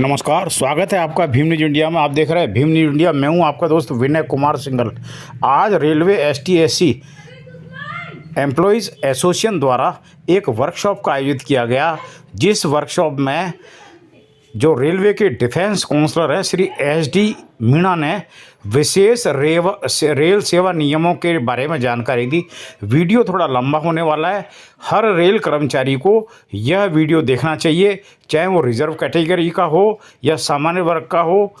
नमस्कार, स्वागत है आपका भीम न्यूज इंडिया में। आप देख रहे हैं भीम न्यूज इंडिया। मैं हूं आपका दोस्त विनय कुमार सिंघल। आज रेलवे ST/SC एम्प्लॉयज़ एसोसिएशन द्वारा एक वर्कशॉप का आयोजित किया गया, जिस वर्कशॉप में जो रेलवे के डिफेंस काउंसलर हैं श्री SD मीणा ने विशेष रेल सेवा नियमों के बारे में जानकारी दी। वीडियो थोड़ा लंबा होने वाला है। हर रेल कर्मचारी को यह वीडियो देखना चाहिए, चाहे वो रिजर्व कैटेगरी का हो या सामान्य वर्ग का हो।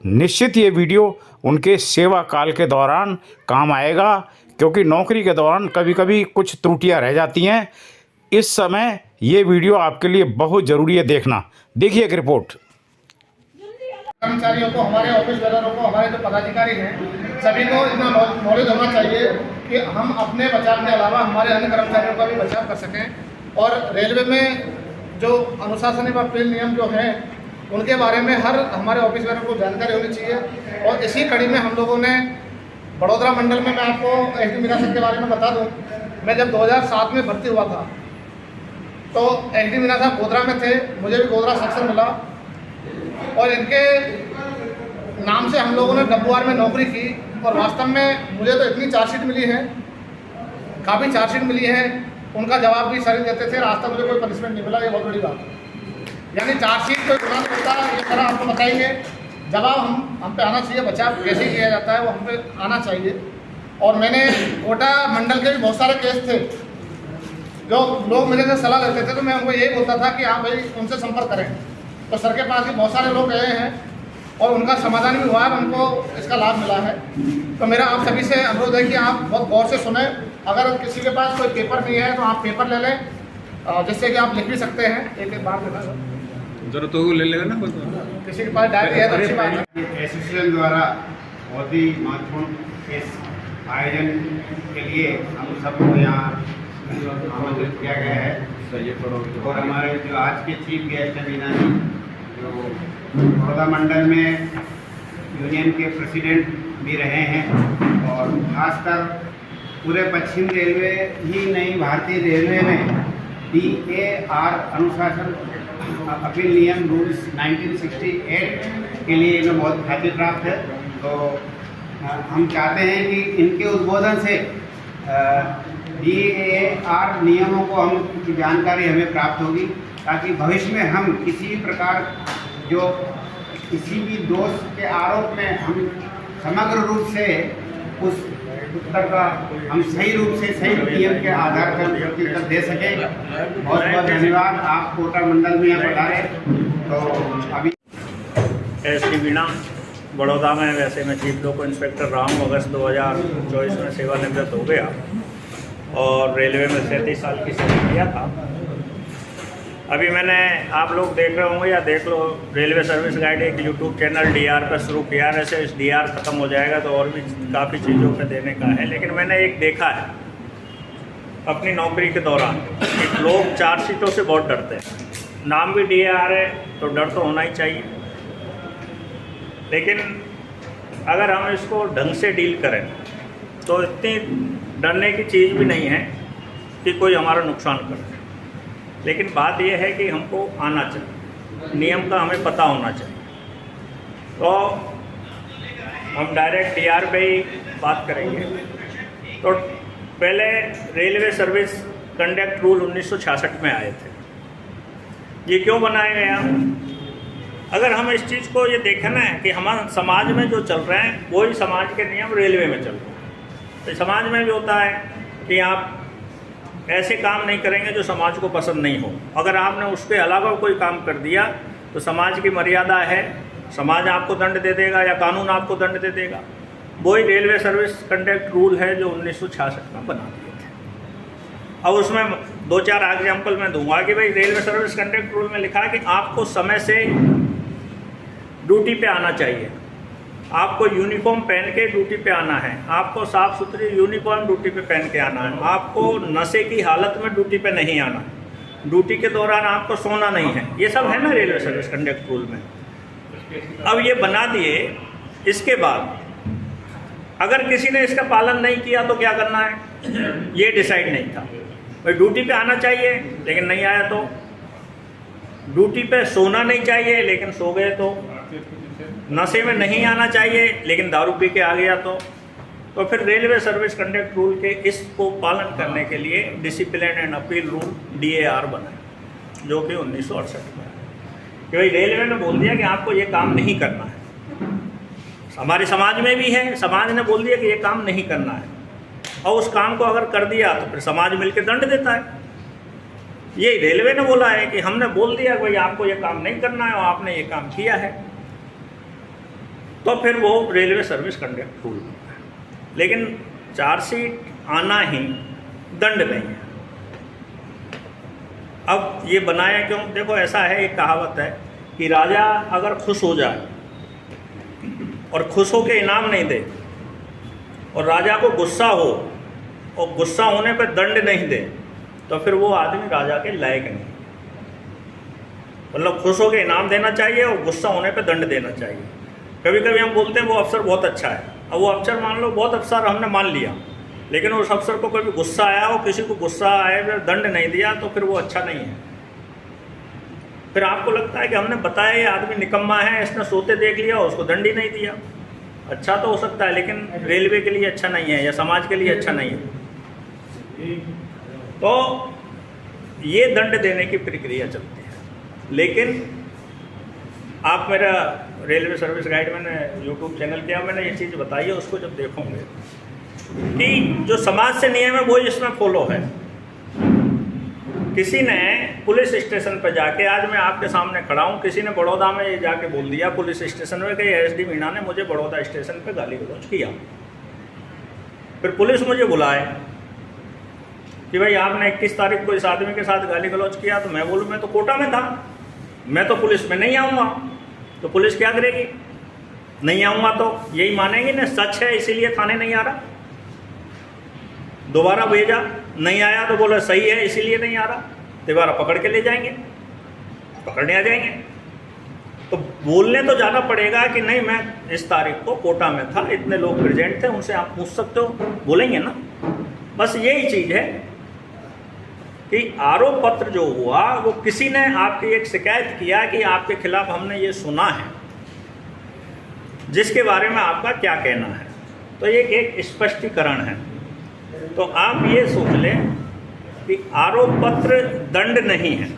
निश्चित ये वीडियो उनके सेवा काल के दौरान काम आएगा, क्योंकि नौकरी के दौरान कभी कभी कुछ त्रुटियां रह जाती हैं। इस समय ये वीडियो आपके लिए बहुत ज़रूरी है, देखना। देखिए एक रिपोर्ट। कर्मचारियों को, हमारे ऑफिस बेररों को, हमारे जो पदाधिकारी हैं, सभी को इतना नॉलेज होना चाहिए कि हम अपने बचाव के अलावा हमारे अन्य कर्मचारियों का भी बचाव कर सकें। और रेलवे में जो अनुशासन व पेल नियम जो हैं उनके बारे में हर हमारे ऑफिस बेरर को जानकारी होनी चाहिए। और इसी कड़ी में हम लोगों ने बड़ोदरा मंडल में, मैं आपको SD मीणा सर के बारे में बता दूं, मैं जब 2007 में भर्ती हुआ था तो SD मीणा साहब गोधरा में थे, मुझे भी गोधरा सेक्शन मिला और इनके नाम से हम लोगों ने डब्बूआर में नौकरी की। और वास्तव में मुझे तो इतनी चार्जशीट मिली है, काफ़ी चार्जशीट मिली है, उनका जवाब भी सर देते थे, आज तक मुझे कोई पनिशमेंट नहीं मिला। ये बहुत बड़ी बात है। यानी चार्जशीट कोई गुना नहीं होता, ये सर आपको बताएंगे। जवाब हम पे आना चाहिए, बचाव कैसे किया जाता है वो हम पे आना चाहिए। और मैंने कोटा मंडल के भी बहुत सारे केस थे, जो लोग मेरे से सलाह लेते थे, तो मैं उनको यही बोलता था कि आप भाई उनसे संपर्क करें। तो सर के पास भी बहुत सारे लोग गए हैं और उनका समाधान भी हुआ है, उनको इसका लाभ मिला है। तो मेरा आप सभी से अनुरोध है कि आप बहुत गौर से सुने। अगर किसी के पास कोई पेपर नहीं है तो आप पेपर ले लें, जिससे कि आप लिख भी सकते हैं। एक बार लेना जरूरत तो ले लेगा ना, किसी के पास डायरी है तो अच्छी बात है। एसोसिएशन द्वारा बहुत ही महत्वपूर्ण इस आयोजन के लिए हम सबको यहाँ आमंत्रित किया गया है। और हमारे जो आज के चीफ गेस्ट हैं मीना जी, जो बड़ौदा मंडल में यूनियन के प्रेसिडेंट भी रहे हैं, और खासकर पूरे पश्चिम रेलवे ही नहीं, भारतीय रेलवे में DAR अनुशासन अपील नियम रूल्स 1968 के लिए इन्हें बहुत ख्याति प्राप्त है। तो हम चाहते हैं कि इनके उद्बोधन से DAR नियमों को हम की जानकारी हमें प्राप्त होगी, ताकि भविष्य में हम किसी प्रकार जो किसी भी दोष के आरोप में हम समग्र रूप से उस उत्तर का हम सही रूप से सही नियम के आधार पर उत्तर दे सकें। बहुत बहुत धन्यवाद। आप कोटा मंडल में यहाँ पधारे। तो अभी SD मीणा बड़ौदा में, वैसे मैं चीफ लोको इंस्पेक्टर रहा हूँ। अगस्त 2024 में सेवानिवृत्त हो गया और रेलवे में 37 साल की सेवा किया था। अभी मैंने, आप लोग देख रहे होंगे या देख लो, रेलवे सर्विस गाइड एक YouTube चैनल DR पर शुरू किया। वैसे इस DR ख़त्म हो जाएगा तो और भी काफ़ी चीज़ों पे देने का है, लेकिन मैंने एक देखा है अपनी नौकरी के दौरान कि लोग चार्जशीटों से बहुत डरते हैं। नाम भी DR है तो डर तो होना ही चाहिए, लेकिन अगर हम इसको ढंग से डील करें तो इतनी डरने की चीज़ भी नहीं है कि कोई हमारा नुकसान करे। लेकिन बात यह है कि हमको आना चाहिए, नियम का हमें पता होना चाहिए। तो हम डायरेक्ट DR पे ही बात करेंगे। तो पहले रेलवे सर्विस कंडक्ट रूल 1966 में आए थे। ये क्यों बनाए गए हैं? अगर हम इस चीज़ को ये देखें ना कि हमारे समाज में जो चल रहे हैं वही समाज के नियम रेलवे में चल रहे हैं। तो समाज में भी होता है कि आप ऐसे काम नहीं करेंगे जो समाज को पसंद नहीं हो। अगर आपने उसके अलावा कोई काम कर दिया तो समाज की मर्यादा है, समाज आपको दंड दे देगा या कानून आपको दंड दे देगा। वही रेलवे सर्विस कंडक्ट रूल है जो 1966 में बना दिए थे। अब उसमें 2-4 एग्जाम्पल मैं दूंगा कि भाई रेलवे सर्विस कंडक्ट रूल में लिखा है कि आपको समय से ड्यूटी पे आना चाहिए, आपको यूनिफॉर्म पहन के ड्यूटी पे आना है, आपको साफ़ सुथरी यूनिफॉर्म ड्यूटी पे पहन के आना है, आपको नशे की हालत में ड्यूटी पे नहीं आना है, ड्यूटी के दौरान आपको सोना नहीं है। ये सब है ना रेलवे सर्विस कंडक्ट रूल में। अब ये बना दिए, इसके बाद अगर किसी ने इसका पालन नहीं किया तो क्या करना है, ये डिसाइड नहीं था। भाई ड्यूटी पे आना चाहिए लेकिन नहीं आया तो ड्यूटी पे सोना नहीं चाहिए, लेकिन सो गए तो नशे में नहीं आना चाहिए, लेकिन दारू पी के आ गया तो फिर रेलवे सर्विस कंडक्ट रूल के इसको पालन करने के लिए discipline and appeal rule DAR बना है, जो कि 1968 में है कि भाई रेलवे ने बोल दिया कि आपको ये काम नहीं करना है। हमारे समाज में भी है, समाज ने बोल दिया कि ये काम नहीं करना है, और उस काम को अगर कर दिया तो फिर समाज मिलकर दंड देता है। ये रेलवे ने बोला है कि हमने बोल दिया कि भाई आपको ये काम नहीं करना है और आपने ये काम किया है, तो फिर वो रेलवे सर्विस कंडक्ट रूल। लेकिन चार्जशीट आना ही दंड नहीं है। अब ये बनाया क्यों? देखो ऐसा है, एक कहावत है कि राजा अगर खुश हो जाए और खुश हो के इनाम नहीं दे, और राजा को गुस्सा हो और गुस्सा होने पर दंड नहीं दे, तो फिर वो आदमी राजा के लायक नहीं। मतलब खुश हो के इनाम देना चाहिए और गुस्सा होने पर दंड देना चाहिए। कभी कभी हम बोलते हैं वो अफसर बहुत अच्छा है, अब वो अफसर मान लो बहुत अफसर हमने मान लिया, लेकिन उस अफसर को कभी गुस्सा आया और किसी को गुस्सा आए फिर दंड नहीं दिया, तो फिर वो अच्छा नहीं है। फिर आपको लगता है कि हमने बताया ये आदमी निकम्मा है, इसने सोते देख लिया, उसको दंड ही नहीं दिया। अच्छा तो हो सकता है, लेकिन रेलवे के लिए अच्छा नहीं है या समाज के लिए अच्छा नहीं है। तो ये दंड देने की प्रक्रिया चलती है। लेकिन आप मेरा रेलवे सर्विस गाइड मैंने यूट्यूब चैनल किया, मैंने ये चीज़ बताई है, उसको जब देखोगे कि जो समाज से नियम है वो इसमें फॉलो है। किसी ने पुलिस स्टेशन पर जाके, आज मैं आपके सामने खड़ा हूँ, किसी ने बड़ौदा में ये जाके बोल दिया पुलिस स्टेशन में कि SD मीणा ने मुझे बड़ौदा स्टेशन पे गाली गलौज किया। फिर पुलिस मुझे बुलाए कि भाई आपने 21 तारीख को इस आदमी के साथ गाली गलौज किया, तो मैं बोलूँ मैं तो कोटा में था, मैं तो पुलिस में नहीं आऊँगा। तो पुलिस क्या करेगी? नहीं आऊँगा तो यही मानेंगे ना सच है इसीलिए थाने नहीं आ रहा। दोबारा भेजा, नहीं आया तो बोला सही है इसीलिए नहीं आ रहा, दोबारा पकड़ के ले जाएंगे, पकड़ने आ जाएंगे। तो बोलने तो जाना पड़ेगा कि नहीं मैं इस तारीख को कोटा में था, इतने लोग प्रेजेंट थे, उनसे आप पूछ सकते हो, बोलेंगे ना। बस यही चीज़ है कि आरोप पत्र जो हुआ वो किसी ने आपकी एक शिकायत किया कि आपके खिलाफ हमने ये सुना है, जिसके बारे में आपका क्या कहना है। तो ये एक स्पष्टीकरण है। तो आप ये सोच लें कि आरोप पत्र दंड नहीं है,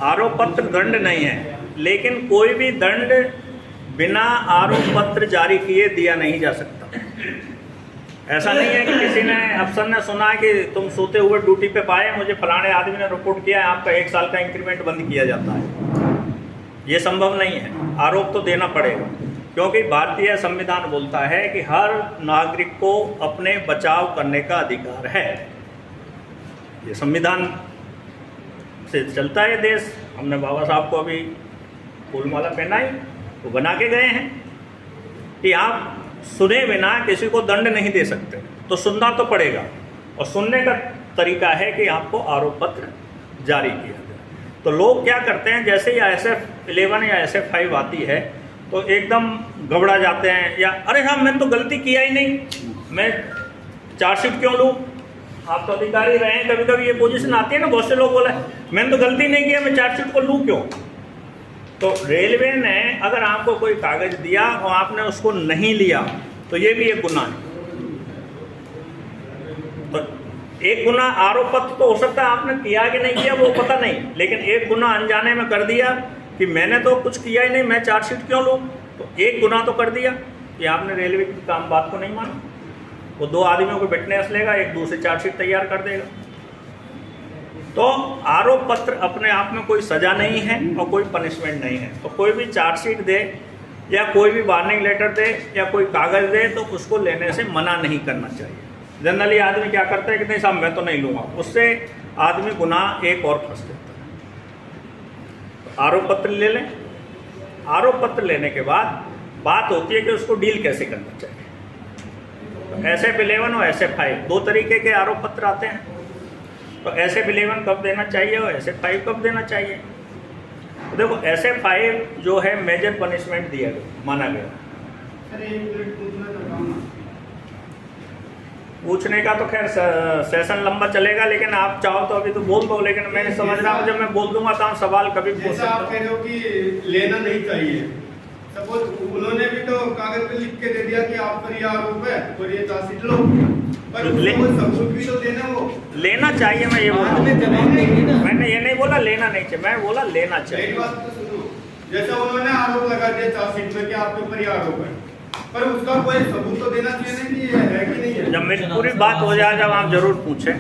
आरोप पत्र दंड नहीं है, लेकिन कोई भी दंड बिना आरोप पत्र जारी किए दिया नहीं जा सकता। ऐसा नहीं है कि किसी ने अफसर ने सुना कि तुम सोते हुए ड्यूटी पे पाए, मुझे फलाने आदमी ने रिपोर्ट किया है, आपका 1 साल का इंक्रीमेंट बंद किया जाता है। ये संभव नहीं है, आरोप तो देना पड़ेगा, क्योंकि भारतीय संविधान बोलता है कि हर नागरिक को अपने बचाव करने का अधिकार है। ये संविधान से चलता है देश। हमने बाबा साहब को अभी फूलमाला पहनाई, वो बना के गए हैं कि आप सुने बिना किसी को दंड नहीं दे सकते, तो सुनना तो पड़ेगा, और सुनने का तरीका है कि आपको आरोप पत्र जारी किया जाए। तो लोग क्या करते हैं, जैसे ही SF11 या SF5 आती है तो एकदम घबरा जाते हैं, या अरे हाँ मैंने तो गलती किया ही नहीं, मैं चार्जशीट क्यों लूँ। आप तो अधिकारी रहे हैं, कभी कभी ये पोजीशन आती है ना, बहुत से लोग बोले मैंने तो गलती नहीं किया, मैं चार्जशीट को लूँ क्यों। तो रेलवे ने अगर आपको कोई कागज़ दिया और आपने उसको नहीं लिया तो ये भी एक गुनाह है। तो एक गुना आरोप पत्र तो हो सकता है आपने किया कि नहीं किया वो पता नहीं, लेकिन एक गुना अनजाने में कर दिया कि मैंने तो कुछ किया ही नहीं, मैं चार्जशीट क्यों लूँ। तो एक गुना तो कर दिया कि आपने रेलवे की काम बात को नहीं माना। वो 2 आदमियों को विटनेस लेगा, एक दूसरे चार्जशीट तैयार कर देगा। तो आरोप पत्र अपने आप में कोई सज़ा नहीं है और कोई पनिशमेंट नहीं है। तो कोई भी चार्जशीट दे या कोई भी वार्निंग लेटर दे या कोई कागज़ दे तो उसको लेने से मना नहीं करना चाहिए। जनरली आदमी क्या करता है कि नहीं साहब मैं तो नहीं लूँगा, उससे आदमी गुनाह एक और फंस जाता है। तो आरोप पत्र ले लें। आरोप पत्र लेने के बाद बात होती है कि उसको डील कैसे करना चाहिए। तो SF11 और SF5 2 तरीके के आरोप पत्र आते हैं। तो SF11 कब देना चाहिए और SF5 कब देना चाहिए। तो देखो SF5 जो है मेजर पनिशमेंट दिया गया, माना गया। पूछने का तो खैर सेशन लंबा चलेगा, लेकिन आप चाहो तो अभी तो बोल दो, लेकिन मैं समझ रहा हूँ जब मैं बोल दूंगा तो आप सवाल कभी पूछ जैसा आप सकते कह रहे हो कि लेना नहीं चाहिए, सपोज उन्होंने भी तो कागज पे लिख के दे दिया कि आप पर ये आरोप है और ये चार्जशीट लो, पर उसको सबूत भी तो देना वो। हो। लेना चाहिए, मैं ये बोल बाद में जवाब देंगे ना। मैंने ये नहीं बोला लेना नहीं चाहिए, मैं बोला लेना मेरी चाहिए। बात तो सुनो, जैसा उन्होंने आरोप लगा दिया चार्जशीट में कि आपके ऊपर ये आरोप है, पर उसका कोई सबूत तो देना चाहिए ना कि ये है कि नहीं है। जब मेरी पूरी बात हो जाए जब आप जरूर पूछें।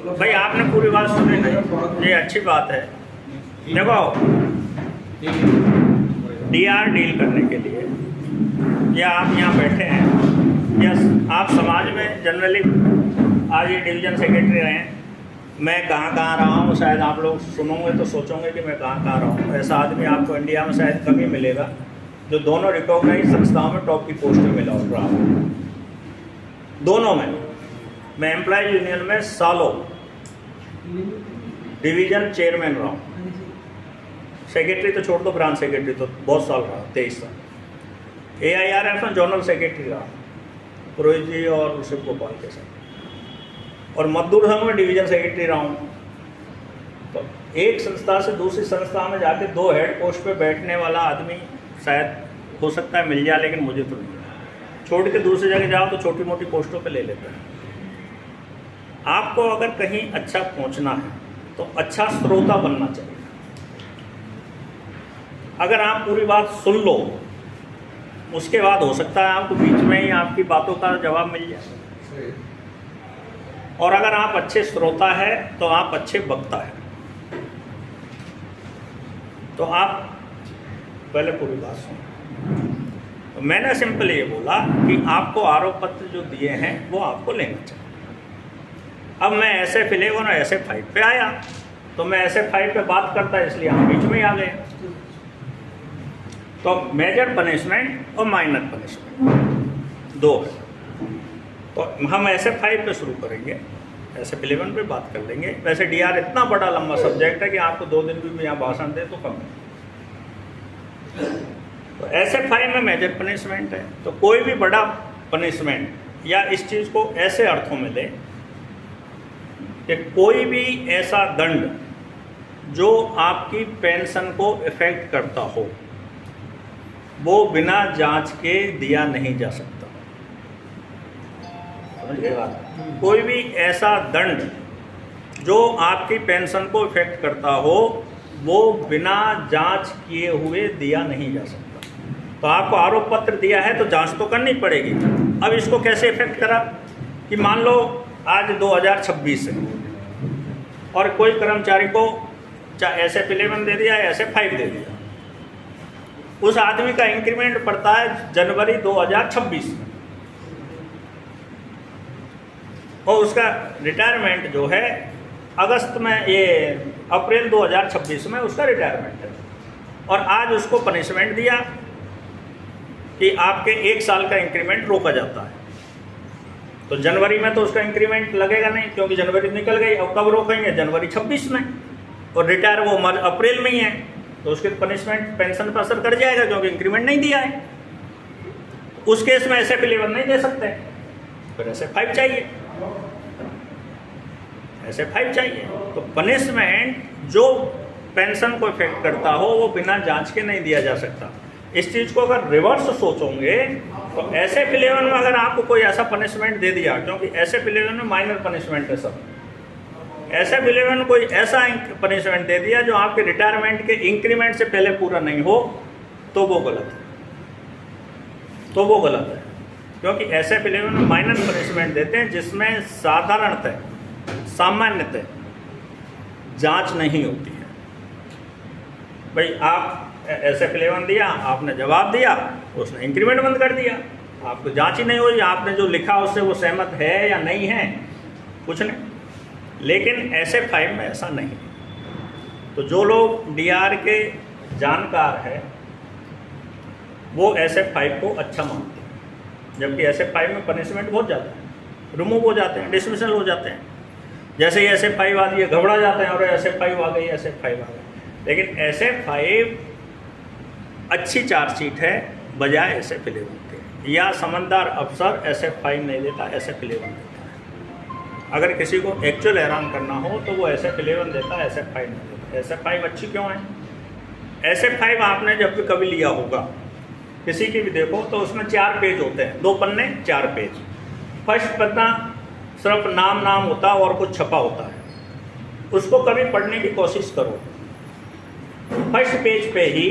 भाई आपने पूरी बात सुनी नहीं, ये अच्छी बात है। देखो डीआर डील करने के लिए या आप यहाँ बैठे हैं या आप समाज में जनरली आज ये डिवीज़न सेक्रेटरी रहे हैं, मैं कहाँ रहा हूँ, शायद आप लोग सुनोगे तो सोचोगे कि मैं कहाँ रहा हूँ। ऐसा आदमी आपको इंडिया में शायद कम ही मिलेगा जो दोनों रिकॉग्नाइज संस्थाओं में टॉप की पोस्ट पे मिला हो रहा हूँ। दोनों में मैं एम्प्लॉयज यूनियन में सालों डिवीज़न चेयरमैन रहा हूँ, सेक्रेटरी तो छोड़ दो, ब्रांच सेक्रेटरी तो बहुत साल रहा, 23 साल। AIRF में जनरल सेक्रेटरी रहा पुरोहित जी और शिव गोपाल के साथ, और मजदूर संघ में डिवीज़न सेक्रेटरी रहा हूँ। तो एक संस्था से दूसरी संस्था में जाके 2 हेड पोस्ट पे बैठने वाला आदमी शायद हो सकता है मिल जाए, लेकिन मुझे तो नहीं मिला। छोड़ के दूसरी जगह जाओ तो छोटी मोटी पोस्टों पे ले लेते हैं। आपको अगर कहीं अच्छा पहुंचना है तो अच्छा श्रोता बनना चाहिए। अगर आप पूरी बात सुन लो उसके बाद हो सकता है आपको बीच में ही आपकी बातों का जवाब मिल जाए। और अगर आप अच्छे श्रोता है तो आप अच्छे वक्ता है। तो आप पहले पूरी बात सुनो। तो मैंने सिंपल ये बोला कि आपको आरोप पत्र जो दिए हैं वो आपको लेना चाहिए। अब मैं SF11 और SF5 पे आया तो मैं SF5 पे बात करता इसलिए हम बीच में ही आ गए। तो मेजर पनिशमेंट और माइनर पनिशमेंट 2 है। तो हम SF5 पे शुरू करेंगे, SF11 पे बात कर लेंगे। वैसे DR इतना बड़ा लंबा सब्जेक्ट है कि आपको 2 दिन भी यहाँ भाषण दे तो कम है। तो SF5 में मेजर पनिशमेंट है। तो कोई भी बड़ा पनिशमेंट या इस चीज़ को ऐसे अर्थों में ले कि कोई भी ऐसा दंड जो आपकी पेंशन को इफेक्ट करता हो वो बिना जांच के दिया नहीं जा सकता। समझिए बात। कोई भी ऐसा दंड जो आपकी पेंशन को इफेक्ट करता हो वो बिना जांच किए हुए दिया नहीं जा सकता। तो आपको आरोप पत्र दिया है तो जांच तो करनी पड़ेगी। अब इसको कैसे इफेक्ट करा कि मान लो आज 2026 है और कोई कर्मचारी को चाहे SF11 दे दिया या SF5 दे दिया, उस आदमी का इंक्रीमेंट पड़ता है जनवरी 2026 में और उसका रिटायरमेंट जो है अगस्त में, ये अप्रैल 2026 में उसका रिटायरमेंट है। और आज उसको पनिशमेंट दिया कि आपके 1 साल का इंक्रीमेंट रोका जाता है। तो जनवरी में तो उसका इंक्रीमेंट लगेगा नहीं क्योंकि जनवरी निकल गई। अब कब रोकेंगे? जनवरी 26 में। और रिटायर वो अप्रैल में ही है तो उसके पनिशमेंट पेंशन पर असर कर जाएगा क्योंकि इंक्रीमेंट नहीं दिया है। उस केस में SF11 नहीं दे सकते, फिर SF5 चाहिए। SF5 चाहिए। तो पनिशमेंट जो पेंशन को इफेक्ट करता हो वो बिना जांच के नहीं दिया जा सकता। इस चीज़ को अगर रिवर्स सोचोगे तो SF11 में अगर आपको कोई ऐसा पनिशमेंट दे दिया, क्योंकि SF11 में माइनर पनिशमेंट है सब, SF11 कोई ऐसा पनिशमेंट दे दिया जो आपके रिटायरमेंट के इंक्रीमेंट से पहले पूरा नहीं हो तो वो गलत है। तो वो गलत है क्योंकि SF11 में माइनर पनिशमेंट देते हैं जिसमें साधारणतः सामान्यतः जांच नहीं होती है। भाई आप SF11 दिया, आपने जवाब दिया, उसने इंक्रीमेंट बंद कर दिया, आपको जांच ही नहीं हुई, आपने जो लिखा उससे वो सहमत है या नहीं है, कुछ नहीं। लेकिन SF5 में ऐसा नहीं है। तो जो लोग DR के जानकार हैं वो SF5 को अच्छा मानते हैं, जबकि SF5 में पनिशमेंट बहुत ज़्यादा है, रिमूव हो जाते हैं, डिसमिसल हो जाते हैं। जैसे ही SF5 आती है घबरा जाते हैं और SF5 आ गई, SF5 आ गई। लेकिन SF5 अच्छी चार्जशीट है बजाय SF11 के। या समझदार अफसर SF5 नहीं देता, SF11 देता है। अगर किसी को एक्चुअल हैरान करना हो तो वो SF11 देता है, SF5 नहीं देता। SF5 अच्छी क्यों है? SF5 आपने जब भी कभी लिया होगा, किसी की भी देखो तो उसमें 4 पेज होते हैं, 2 पन्ने 4 पेज। फर्स्ट पन्ना सिर्फ नाम होता है और कुछ छपा होता है, उसको कभी पढ़ने की कोशिश करो। फर्स्ट पेज पे ही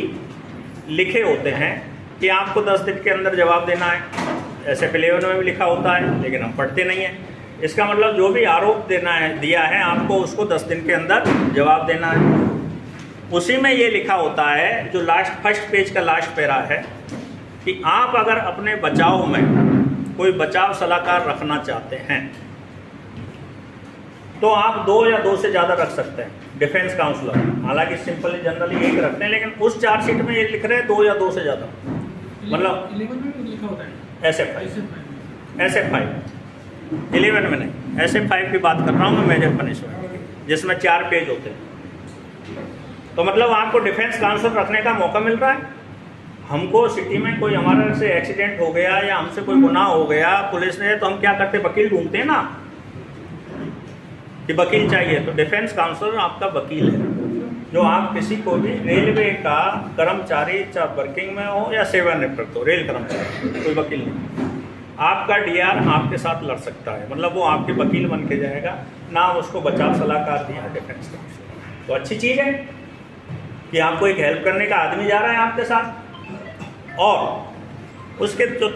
लिखे होते हैं कि आपको 10 दिन के अंदर जवाब देना है। SF11 में भी लिखा होता है, लेकिन हम पढ़ते नहीं हैं। इसका मतलब जो भी आरोप दिया है आपको, उसको 10 दिन के अंदर जवाब देना है। उसी में ये लिखा होता है, जो फर्स्ट पेज का लास्ट पैरा है, कि आप अगर अपने बचाव में कोई बचाव सलाहकार रखना चाहते हैं तो आप 2 या 2 से ज़्यादा रख सकते हैं डिफेंस काउंसलर। हालांकि सिंपली जनरली एक रखते हैं, लेकिन उस चार्जशीट में ये लिख रहे हैं 2 या 2 से ज़्यादा, मतलब 11 में भी लिखा होता है SF5 11 में नहीं, SF5 की बात कर रहा हूँ मैं, मेजर पनिशमेंट, जिसमें 4 पेज होते हैं। तो मतलब आपको डिफेंस काउंसलर रखने का मौका मिल रहा है। हमको सिटी में कोई हमारे से एक्सीडेंट हो गया या हमसे कोई गुनाह हो गया पुलिस ने, तो हम क्या करते, वकील ढूंढते हैं ना कि वकील चाहिए। तो डिफेंस काउंसलर आपका वकील है, जो आप किसी को भी रेलवे का कर्मचारी, चाहे वर्किंग में हो या सेवानिवृत्त हो, रेल कर्मचारी, कोई वकील नहीं, आपका DR आपके साथ लड़ सकता है। मतलब वो आपके वकील बन के जाएगा, नाम उसको बचाव सलाहकार दिया डिफेंस काउंसलर। तो अच्छी चीज़ है कि आपको एक हेल्प करने का आदमी जा रहा है आपके साथ। और उसके जो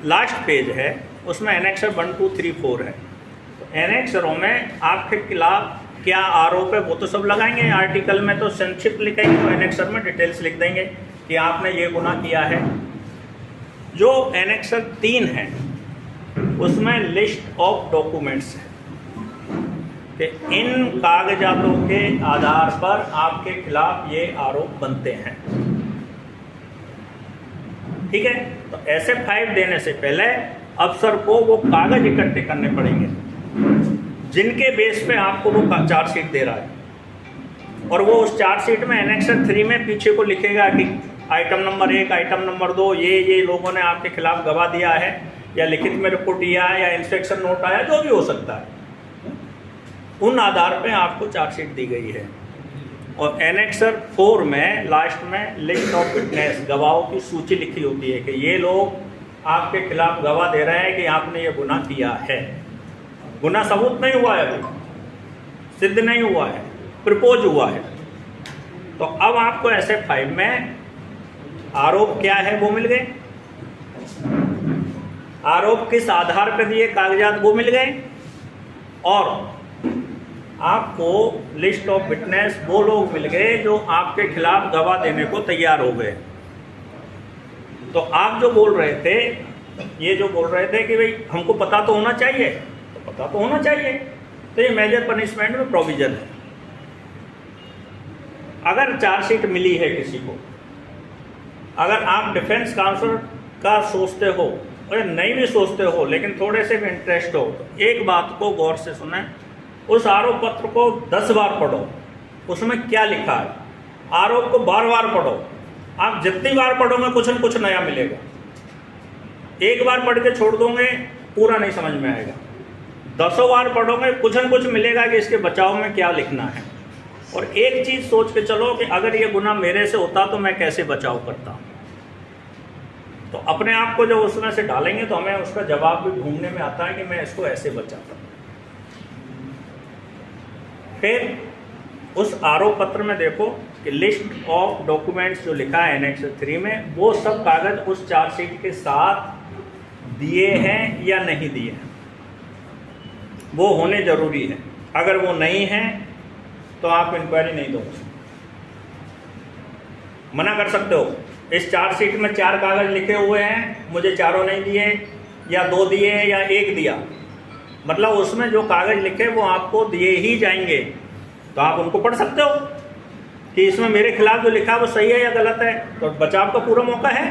लास्ट पेज है उसमें एनेक्सर 1, 2, 3, 4 है। तो एनेक्सरों में आपके खिलाफ क्या आरोप है वो तो सब लगाएंगे, आर्टिकल में तो संक्षिप्त लिखेंगे, तो एनेक्सर में डिटेल्स लिख देंगे कि आपने ये गुनाह किया है। जो एनेक्सर 3 है उसमें लिस्ट ऑफ डॉक्यूमेंट्स है कि इन कागजातों के आधार पर आपके खिलाफ ये आरोप बनते हैं। ठीक है, तो SF5 देने से पहले अफसर को वो कागज इकट्ठे करने पड़ेंगे जिनके बेस पे आपको वो चार्जशीट दे रहा है। और वो उस चार्जशीट में एनेक्सर 3 में पीछे को लिखेगा कि आइटम नंबर 1, आइटम नंबर 2, ये लोगों ने आपके खिलाफ गवाह दिया है, या लिखित में रिपोर्ट दिया है, या इंस्पेक्शन नोट आया, जो भी हो सकता है, उन आधार पे आपको चार्जशीट दी गई है। और एनेक्सर 4 में लास्ट में लिस्ट ऑफ विटनेस, गवाहों की सूची लिखी होती है कि ये लोग आपके खिलाफ गवाह दे रहे हैं कि आपने ये गुनाह किया है। गुनाह सबूत नहीं हुआ है, अभी सिद्ध नहीं हुआ है, प्रपोज हुआ है। तो अब आपको SF5 में आरोप क्या है वो मिल गए, आरोप किस आधार पर दिए कागजात वो मिल गए, और आपको लिस्ट ऑफ विटनेस वो लोग मिल गए जो आपके खिलाफ गवाह देने को तैयार हो गए। तो आप जो बोल रहे थे, ये जो बोल रहे थे कि भाई हमको पता तो होना चाहिए, तो पता तो होना चाहिए, तो ये मेजर पनिशमेंट में प्रोविजन है। अगर चार्जशीट मिली है किसी को, अगर आप डिफेंस काउंसलर का सोचते हो और नहीं भी सोचते हो लेकिन थोड़े से भी इंटरेस्ट हो, तो एक बात को गौर से सुने, उस आरोप पत्र को 10 बार पढ़ो, उसमें क्या लिखा है, आरोप को बार पढ़ो। आप जितनी बार पढ़ोगे कुछ न कुछ नया मिलेगा। एक बार पढ़ के छोड़ दोगे पूरा नहीं समझ में आएगा, 10 बार पढ़ोगे कुछ न कुछ मिलेगा कि इसके बचाव में क्या लिखना है। और एक चीज़ सोच के चलो कि अगर ये गुनाह मेरे से होता तो मैं कैसे बचाव करता। तो अपने आप को जब उसमें से डालेंगे तो हमें उसका जवाब भी ढूंढने में आता है कि मैं इसको ऐसे बचाता। फिर उस आरोप पत्र में देखो कि लिस्ट ऑफ डॉक्यूमेंट्स जो लिखा है एनेक्स 3 में, वो सब कागज उस चार्जशीट के साथ दिए हैं या नहीं दिए हैं, वो होने ज़रूरी है। अगर वो नहीं है तो आप इंक्वायरी नहीं दो, मना कर सकते हो। इस चार्जशीट में 4 कागज लिखे हुए हैं, मुझे चारों नहीं दिए, या 2 दिए या 1 दिया, मतलब उसमें जो कागज लिखे वो आपको दिए ही जाएंगे। तो आप उनको पढ़ सकते हो कि इसमें मेरे खिलाफ जो लिखा है वो सही है या गलत है, तो बचाव का पूरा मौका है।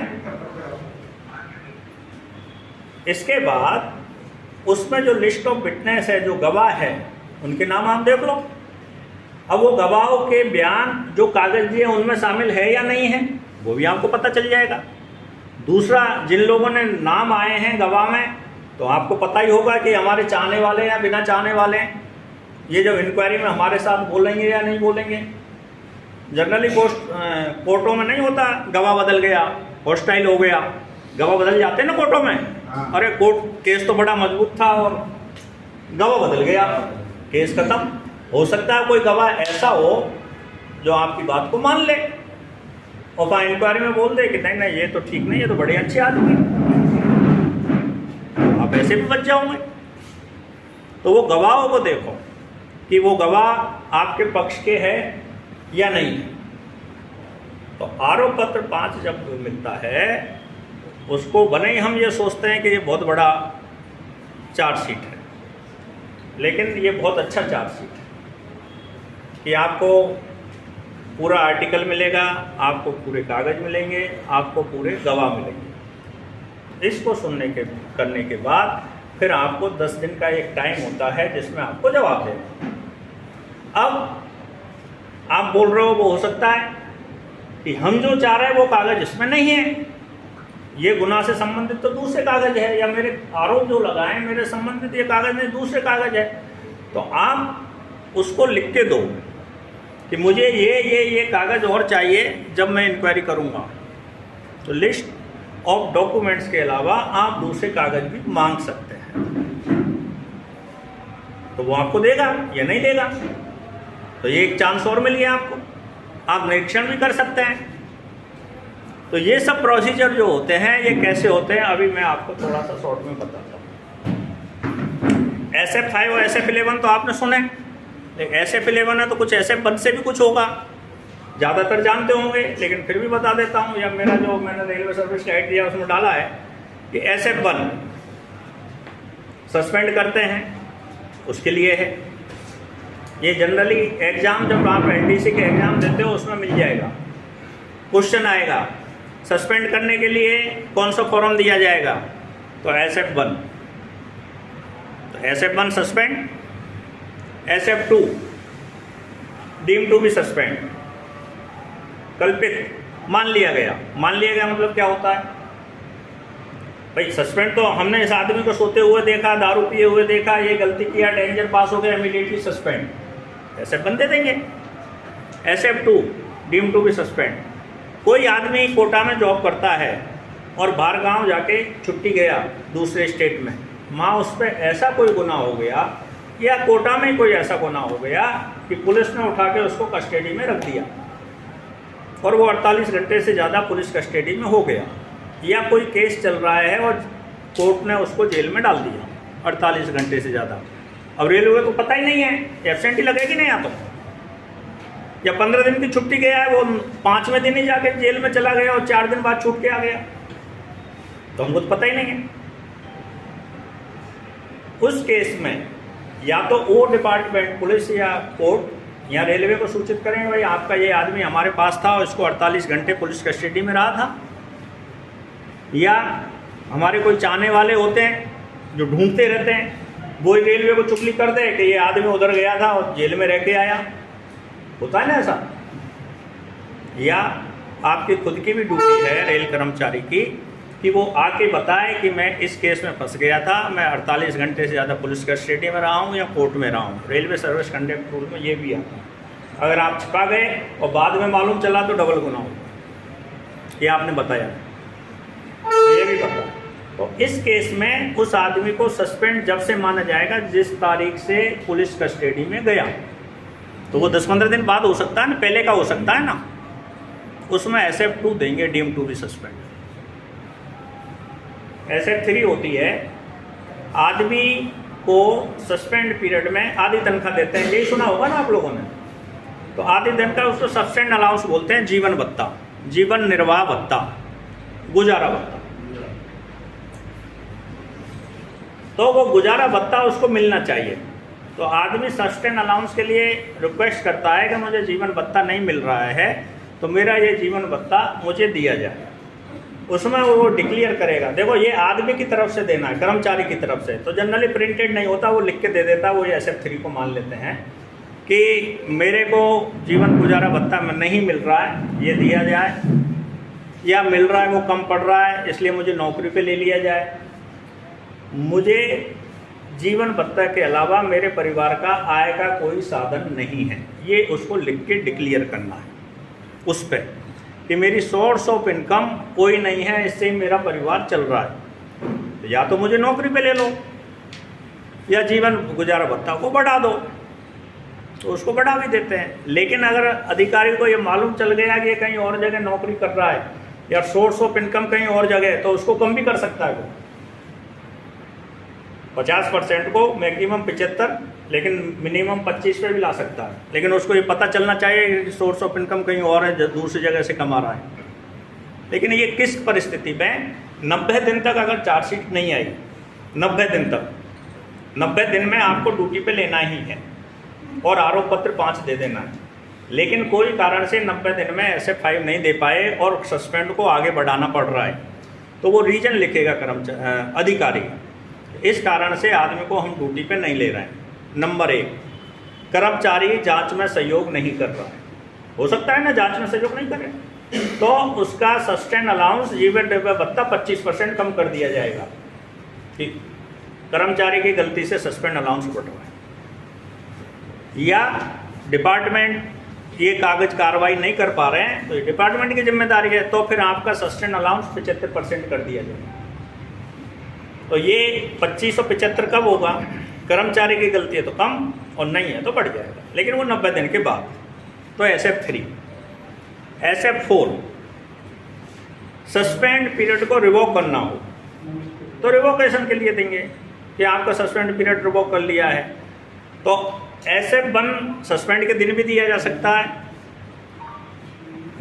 इसके बाद उसमें जो लिस्ट ऑफ विटनेस है, जो गवाह है, उनके नाम आप देख लो। अब वो गवाहों के बयान जो कागज दिए उनमें शामिल है या नहीं है वो भी आपको पता चल जाएगा। दूसरा, जिन लोगों ने नाम आए हैं गवाह में, तो आपको पता ही होगा कि हमारे चाहने वाले या बिना चाहने वाले हैं। ये जब इंक्वायरी में हमारे साथ बोलेंगे या नहीं बोलेंगे। जनरली कोर्टों में नहीं होता गवाह बदल गया, हॉस्टाइल हो गया, गवाह बदल जाते हैं ना कोर्टों में। अरे कोर्ट केस तो बड़ा मजबूत था और गवाह बदल गया, केस खत्म। हो सकता है कोई गवाह ऐसा हो जो आपकी बात को मान ले और वहाँ इंक्वायरी में बोल दे कि नहीं नहीं ये तो ठीक नहीं, ये तो बड़े अच्छे आदमी, आप ऐसे भी बच जाओगे। तो वो गवाहों को देखो कि वो गवाह आपके पक्ष के है या नहीं है। तो आरोप पत्र 5 जब मिलता है उसको भले ही हम ये सोचते हैं कि ये बहुत बड़ा चार्जशीट है, लेकिन ये बहुत अच्छा चार्जशीट है कि आपको पूरा आर्टिकल मिलेगा, आपको पूरे कागज़ मिलेंगे, आपको पूरे गवाह मिलेंगे। इसको करने के बाद फिर आपको 10 दिन का एक टाइम होता है जिसमें आपको जवाब देना। अब आप बोल रहे हो वो हो सकता है कि हम जो चाह रहे हैं वो कागज़ इसमें नहीं है, ये गुनाह से संबंधित तो दूसरे कागज़ है, या मेरे आरोप जो लगाए मेरे संबंधित ये कागज़ नहीं दूसरे कागज़ है। तो आप उसको लिख के दो कि मुझे ये कागज़ और चाहिए जब मैं इंक्वायरी करूँगा। तो लिस्ट ऑफ डॉक्यूमेंट्स के अलावा आप दूसरे कागज़ भी मांग सकते हैं, तो वो आपको देगा या नहीं देगा। तो ये एक चांस और मिल गया आपको, आप निरीक्षण भी कर सकते हैं। तो ये सब प्रोसीजर जो होते हैं ये कैसे होते हैं अभी मैं आपको थोड़ा सा शॉर्ट में बताता हूँ। SF5 और SF11 तो आपने सुने, लेकिन SF11 है तो कुछ SF1 से भी कुछ होगा, ज़्यादातर जानते होंगे, लेकिन फिर भी बता देता हूँ। या मेरा जो मैंने रेलवे सर्विस का ऐड दिया उसमें डाला है कि SF1 सस्पेंड करते हैं, उसके लिए है। ये जनरली एग्ज़ाम जब आप NDC के एग्ज़ाम देते हो उसमें मिल जाएगा, क्वेश्चन आएगा सस्पेंड करने के लिए कौन सा फॉर्म दिया जाएगा, तो SF1, तो SF1 suspend, SF2 deem to be suspend, कल्पित मान लिया गया। मान लिया गया मतलब क्या होता है भाई, सस्पेंड तो हमने इस आदमी को सोते हुए देखा, दारू पिए हुए देखा, ये गलती किया, डेंजर पास हो गया, इमीडिएटली सस्पेंड, SF1 दे देंगे। SF2 deem to be suspend, कोई आदमी कोटा में जॉब करता है और बाहर गांव जाके छुट्टी गया दूसरे स्टेट में, माँ उस पर ऐसा कोई गुनाह हो गया या कोटा में कोई ऐसा गुनाह हो गया कि पुलिस ने उठा के उसको कस्टडी में रख दिया और वो 48 घंटे से ज़्यादा पुलिस कस्टडी में हो गया, या कोई केस चल रहा है और कोर्ट ने उसको जेल में डाल दिया 48 घंटे से ज़्यादा। अब रेलवे को पता ही नहीं है, एब्सेंटी लगेगी नहीं, या तो या 15 दिन की छुट्टी गया है वो 5वें दिन ही जाके जेल में चला गया और 4 दिन बाद छूट के आ गया, तो हमको तो पता ही नहीं है। उस केस में या तो वो डिपार्टमेंट पुलिस या कोर्ट या रेलवे को सूचित करें भाई आपका ये आदमी हमारे पास था और इसको 48 घंटे पुलिस कस्टडी में रहा था, या हमारे कोई चाहने वाले होते हैं जो ढूंढते रहते हैं, वो रेलवे को चुगली कर दे कि ये आदमी उधर गया था और जेल में रह के आया, होता है ना ऐसा। या आपकी खुद की भी ड्यूटी है रेल कर्मचारी की कि वो आके बताए कि मैं इस केस में फंस गया था, मैं 48 घंटे से ज़्यादा पुलिस कस्टडी में रहा हूँ या कोर्ट में रहा हूँ। रेलवे सर्विस कंडक्ट रूल में ये भी आता है। अगर आप छिपा गए और बाद में मालूम चला तो डबल गुनाह होगा, ये आपने बताया, तो ये भी पता। तो इस केस में उस आदमी को सस्पेंड जब से माना जाएगा जिस तारीख से पुलिस कस्टडी में गया, तो वो 10-15 दिन बाद हो सकता है ना, पहले का हो सकता है ना, उसमें SF2 देंगे deem to be suspend. SF3 होती है आदमी को सस्पेंड पीरियड में आधी तनख्वाह देते हैं, यही सुना होगा ना आप लोगों ने। तो आधी तनख्वाह उसको सस्पेंड अलाउंस बोलते हैं, जीवन भत्ता, जीवन निर्वाह भत्ता, गुजारा भत्ता। तो वो गुजारा भत्ता उसको मिलना चाहिए। तो आदमी सस्टेन अलाउंस के लिए रिक्वेस्ट करता है कि मुझे जीवन भत्ता नहीं मिल रहा है तो मेरा ये जीवन भत्ता मुझे दिया जाए। उसमें वो डिक्लेयर करेगा, देखो ये आदमी की तरफ से देना है, कर्मचारी की तरफ से, तो जनरली प्रिंटेड नहीं होता, वो लिख के दे देता। वो ये SF3 को मान लेते हैं कि मेरे को जीवन गुजारा भत्ता में नहीं मिल रहा है, ये दिया जाए। या मिल रहा है वो कम पड़ रहा है इसलिए मुझे नौकरी पे ले लिया जाए। मुझे जीवन भत्ता के अलावा मेरे परिवार का आय का कोई साधन नहीं है, ये उसको लिख के डिक्लेयर करना है उस पर कि मेरी सोर्स ऑफ इनकम कोई नहीं है, इससे ही मेरा परिवार चल रहा है। तो या तो मुझे नौकरी पे ले लो या जीवन गुजारा भत्ता को बढ़ा दो, तो उसको बढ़ा भी देते हैं। लेकिन अगर अधिकारी को ये मालूम चल गया कि ये कहीं और जगह नौकरी कर रहा है या सोर्स ऑफ इनकम कहीं और जगह है, तो उसको कम भी कर सकता है वो 50% को मैक्सिमम 75, लेकिन मिनिमम 25 पे भी ला सकता है। लेकिन उसको ये पता चलना चाहिए कि सोर्स ऑफ इनकम कहीं और है, दूसरी जगह से कमा रहा है। लेकिन ये किस परिस्थिति में 90 दिन तक अगर चार्जशीट नहीं आई, 90 दिन तक, 90 दिन में आपको ड्यूटी पे लेना ही है और आरोप पत्र 5 दे देना है। लेकिन कोई कारण से 90 दिन में ऐसे 5 नहीं दे पाए और सस्पेंड को आगे बढ़ाना पड़ रहा है, तो वो रीजन लिखेगा अधिकारी, इस कारण से आदमी को हम ड्यूटी पे नहीं ले रहे हैं। नंबर 1, कर्मचारी जांच में सहयोग नहीं कर रहा है। हो सकता है ना जांच में सहयोग नहीं करे, तो उसका सस्टेन अलाउंस जीवन भत्ता 25% कम कर दिया जाएगा कि कर्मचारी की गलती से सस्पेंड अलाउंस बढ़ रहा है। या डिपार्टमेंट ये कागज कार्रवाई नहीं कर पा रहे हैं, तो ये डिपार्टमेंट की जिम्मेदारी है, तो फिर आपका सस्टेन अलाउंस 75% कर दिया जाएगा। तो ये 2575 कब होगा? कर्मचारी की गलती है तो कम, और नहीं है तो बढ़ जाएगा, लेकिन वो 90 दिन के बाद। तो SF3, SF4, सस्पेंड पीरियड को रिवोक करना हो तो रिवोकेशन के लिए देंगे कि आपका सस्पेंड पीरियड रिवोक कर लिया है। तो SF1 सस्पेंड के दिन भी दिया जा सकता है,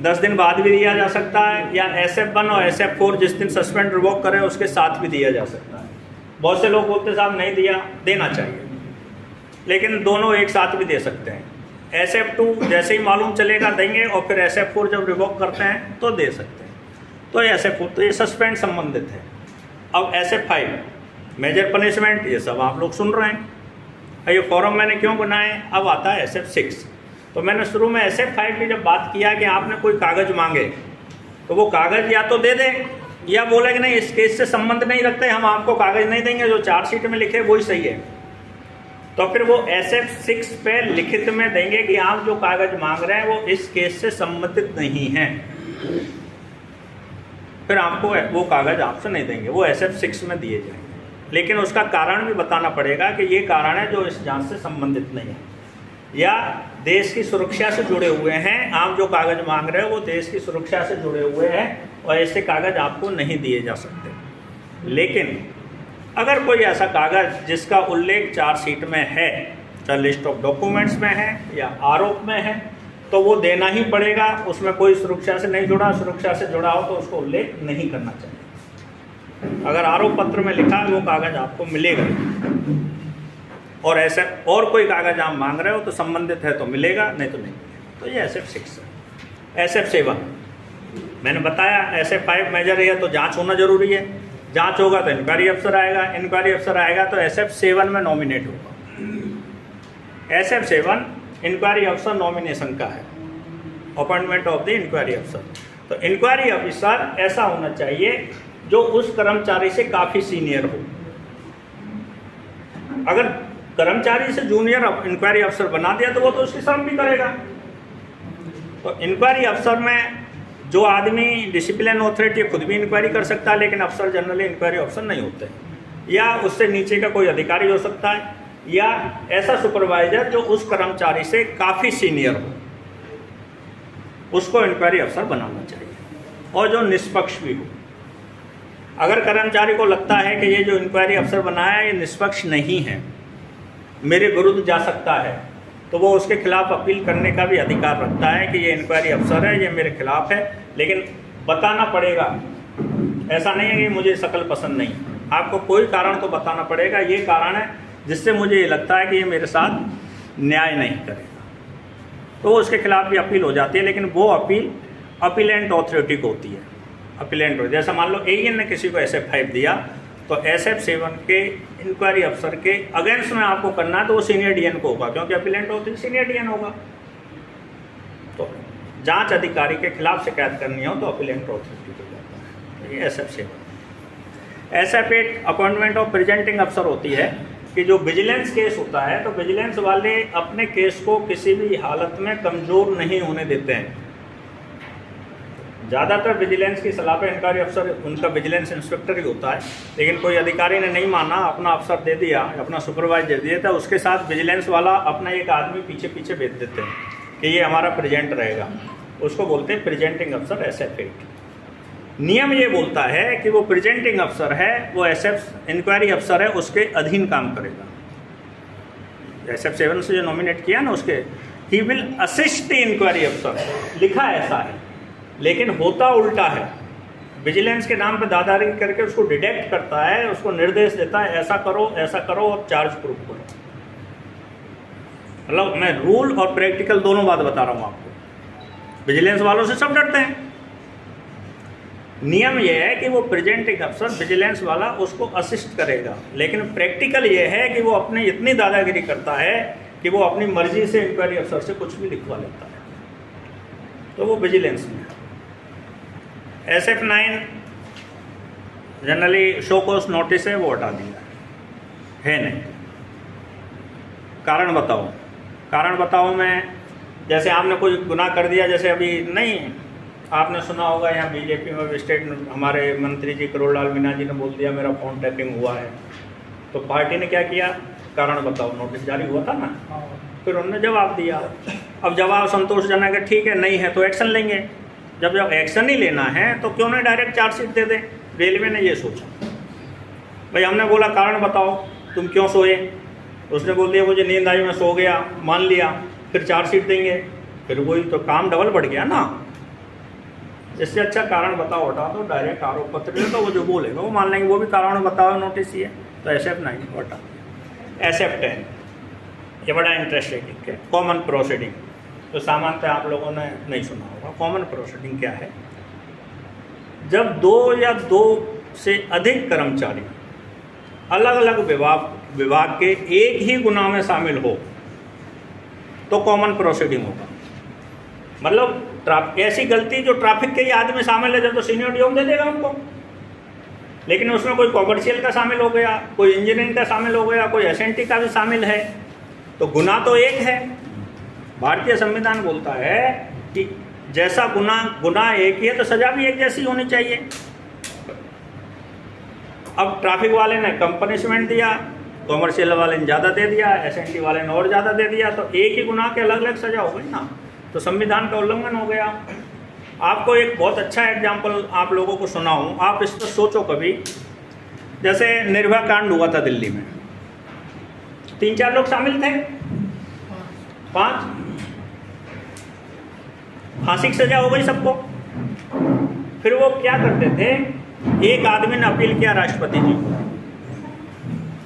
10 दिन बाद भी दिया जा सकता है, या SF1 और SF4 जिस दिन सस्पेंड रिवोक करें उसके साथ भी दिया जा सकता है। बहुत से लोग बोलते साहब नहीं दिया, देना चाहिए, लेकिन दोनों एक साथ भी दे सकते हैं। SF2 जैसे ही मालूम चलेगा देंगे, और फिर SF4 जब रिवोक करते हैं तो दे सकते हैं। तो SF4 तो ये सस्पेंड संबंधित है। अब SF5 मेजर पनिशमेंट, ये सब आप लोग सुन रहे हैं। ये फॉर्म मैंने क्यों बनाए? अब आता है SF6। तो मैंने शुरू में SF5 की जब बात किया कि आपने कोई कागज़ मांगे तो वो कागज़ या तो दे दें या बोले कि नहीं इस केस से संबंध नहीं रखते, हम आपको कागज़ नहीं देंगे, जो चार्जशीट में लिखे वही सही है। तो फिर वो SF6 पे लिखित में देंगे कि आप जो कागज़ मांग रहे हैं वो इस केस से संबंधित नहीं हैं, फिर आपको वो कागज़ आपसे नहीं देंगे, वो SF6 में दिए जाएंगे। लेकिन उसका कारण भी बताना पड़ेगा कि ये कारण है जो इस जांच से संबंधित नहीं है, या देश की सुरक्षा से जुड़े हुए हैं। आप जो कागज़ मांग रहे हो वो देश की सुरक्षा से जुड़े हुए हैं और ऐसे कागज़ आपको नहीं दिए जा सकते। लेकिन अगर कोई ऐसा कागज़ जिसका उल्लेख चार्जशीट में है, चाहे लिस्ट ऑफ डॉक्यूमेंट्स में है या आरोप में है, तो वो देना ही पड़ेगा। उसमें कोई सुरक्षा से नहीं जुड़ा, सुरक्षा से जुड़ा हो तो उसको उल्लेख नहीं करना चाहिए। अगर आरोप पत्र में लिखा है वो कागज़ आपको मिलेगा, और ऐसा और कोई कागज़ आप मांग रहे हो तो संबंधित है तो मिलेगा, नहीं तो नहीं। तो ये SF6 है। SF7 मैंने बताया, SF5 मेजर है तो जांच होना जरूरी है, जांच होगा तो इंक्वायरी अफसर आएगा, इंक्वायरी अफसर आएगा तो SF7 में नॉमिनेट होगा। SF7 इंक्वायरी अफसर नॉमिनेशन का है, अपॉइंटमेंट ऑफ द इंक्वायरी अफसर। तो इंक्वायरी ऑफिसर ऐसा होना चाहिए जो उस कर्मचारी से काफ़ी सीनियर हो। अगर कर्मचारी से जूनियर इंक्वायरी अफसर बना दिया तो वो तो उसकी शर्म भी करेगा। तो इंक्वायरी अफसर में जो आदमी डिसिप्लिन ऑथोरिटी खुद भी इंक्वायरी कर सकता है, लेकिन अफसर जनरली इंक्वायरी अफसर नहीं होते, या उससे नीचे का कोई अधिकारी हो सकता है, या ऐसा सुपरवाइजर जो उस कर्मचारी से काफ़ी सीनियर हो, उसको इंक्वायरी अफसर बनाना चाहिए, और जो निष्पक्ष भी हो। अगर कर्मचारी को लगता है कि ये जो इंक्वायरी अफसर बनाया है ये निष्पक्ष नहीं है, मेरे विरुद्ध जा सकता है, तो वो उसके खिलाफ अपील करने का भी अधिकार रखता है कि ये इंक्वायरी अफसर है, ये मेरे खिलाफ है। लेकिन बताना पड़ेगा, ऐसा नहीं है कि मुझे शक्ल पसंद नहीं, आपको कोई कारण तो बताना पड़ेगा, ये कारण है जिससे मुझे ये लगता है कि ये मेरे साथ न्याय नहीं करेगा, तो उसके खिलाफ भी अपील हो जाती है। लेकिन वो अपील अपीलेंट ऑथोरिटी को होती है। अपीलेंट, जैसा मान लो AN ने किसी को SF5 दिया तो SF7 के इंक्वायरी अफसर के अगेंस्ट में आपको करना है तो वो सीनियर DN को होगा, क्योंकि अपीलेंट ऑथोरिटी सीनियर DN होगा। तो जांच अधिकारी के खिलाफ शिकायत करनी हो तो अपीलेंट अथॉरिटी को जाता है। ये SF7। SF8 appointment of presenting अफसर होती है कि जो विजिलेंस केस होता है तो विजिलेंस वाले अपने केस को किसी भी हालत में कमज़ोर नहीं होने देते हैं। ज़्यादातर विजिलेंस की सलाह पे इंक्वायरी अफसर उनका विजिलेंस इंस्पेक्टर ही होता है, लेकिन कोई अधिकारी ने नहीं माना, अपना अफसर दे दिया, अपना सुपरवाइजर दे दिया, तो उसके साथ विजिलेंस वाला अपना एक आदमी पीछे पीछे भेज देते हैं कि ये हमारा प्रेजेंट रहेगा। उसको बोलते हैं प्रेजेंटिंग अफसर SF8। नियम ये बोलता है कि वो प्रेजेंटिंग अफसर है, वो इंक्वायरी अफसर है, उसके अधीन काम करेगा। SF7 से जो नॉमिनेट किया ना उसके ही विल असिस्ट द इंक्वायरी अफसर, लिखा ऐसा है, लेकिन होता उल्टा है। विजिलेंस के नाम पे दादागिरी करके उसको डिटेक्ट करता है, उसको निर्देश देता है ऐसा करो और चार्ज प्रूफ करो। मतलब मैं रूल और प्रैक्टिकल दोनों बात बता रहा हूँ आपको। विजिलेंस वालों से सब डरते हैं। नियम यह है कि वो प्रेजेंटिंग अफसर विजिलेंस वाला उसको असिस्ट करेगा, लेकिन प्रैक्टिकल ये है कि वो अपनी इतनी दादागिरी करता है कि वो अपनी मर्जी से इंक्वायरी अफसर से कुछ भी लिखवा लेता है, तो वो विजिलेंस में। SF9 generally show cause notice है, वो हटा दिया है नहीं। कारण बताओ मैं, जैसे आपने कोई गुनाह कर दिया, जैसे अभी नहीं आपने सुना होगा यहाँ बीजेपी में स्टेट हमारे मंत्री जी करोड़लाल मीणा जी ने बोल दिया मेरा फ़ोन टैपिंग हुआ है, तो पार्टी ने क्या किया, कारण बताओ नोटिस जारी हुआ था ना, फिर उन्होंने जवाब दिया। अब जवाब संतोषजनक है, ठीक है, नहीं है तो एक्शन लेंगे। जब एक्शन ही लेना है तो क्यों नहीं डायरेक्ट चार्जशीट दे दें। रेलवे ने ये सोचा, भाई हमने बोला कारण बताओ, तुम क्यों सोए, उसने बोल दिया मुझे नींद आई, मैं सो गया, मान लिया, फिर चार्जशीट देंगे, फिर वही तो काम डबल बढ़ गया ना। इससे अच्छा कारण बताओ हटा दो, डायरेक्ट आरोप पत्र दे दो, वो जो बोलेगा वो मान लेंगे, वो भी कारण बताओ नोटिस ही है। तो SF9 हटा। SF10 ये बड़ा इंटरेस्टिंग है, कॉमन प्रोसीडिंग। तो सामान्यतः आप लोगों ने नहीं सुना होगा। कॉमन प्रोसीडिंग क्या है, जब 2 या 2 से अधिक कर्मचारी अलग अलग विभाग के एक ही गुनाह में शामिल हो तो कॉमन प्रोसीडिंग होगा। मतलब ऐसी गलती जो ट्रैफिक के ही आदमी शामिल है, जब तो सीनियर डीओ दे देगा उनको, लेकिन उसमें कोई कॉमर्शियल का शामिल हो गया, कोई इंजीनियरिंग का शामिल हो गया, कोई SNT का भी शामिल है, तो गुनाह तो एक है। भारतीय संविधान बोलता है कि जैसा गुनाह एक ही है तो सजा भी एक जैसी होनी चाहिए। अब ट्रैफिक वाले ने कम पनिशमेंट दिया, कॉमर्शियल वाले ने ज़्यादा दे दिया, SNT वाले ने और ज़्यादा दे दिया, तो एक ही गुनाह के अलग अलग सजा हो गई ना, तो संविधान का उल्लंघन हो गया। आपको एक बहुत अच्छा एग्जाम्पल आप लोगों को सुनाऊं, आप इस पर सोचो कभी। जैसे निर्भया कांड हुआ था दिल्ली में, 3-4 लोग शामिल थे, 5 फांसी की सजा हो गई सबको। फिर वो क्या करते थे, एक आदमी ने अपील किया राष्ट्रपति जी को,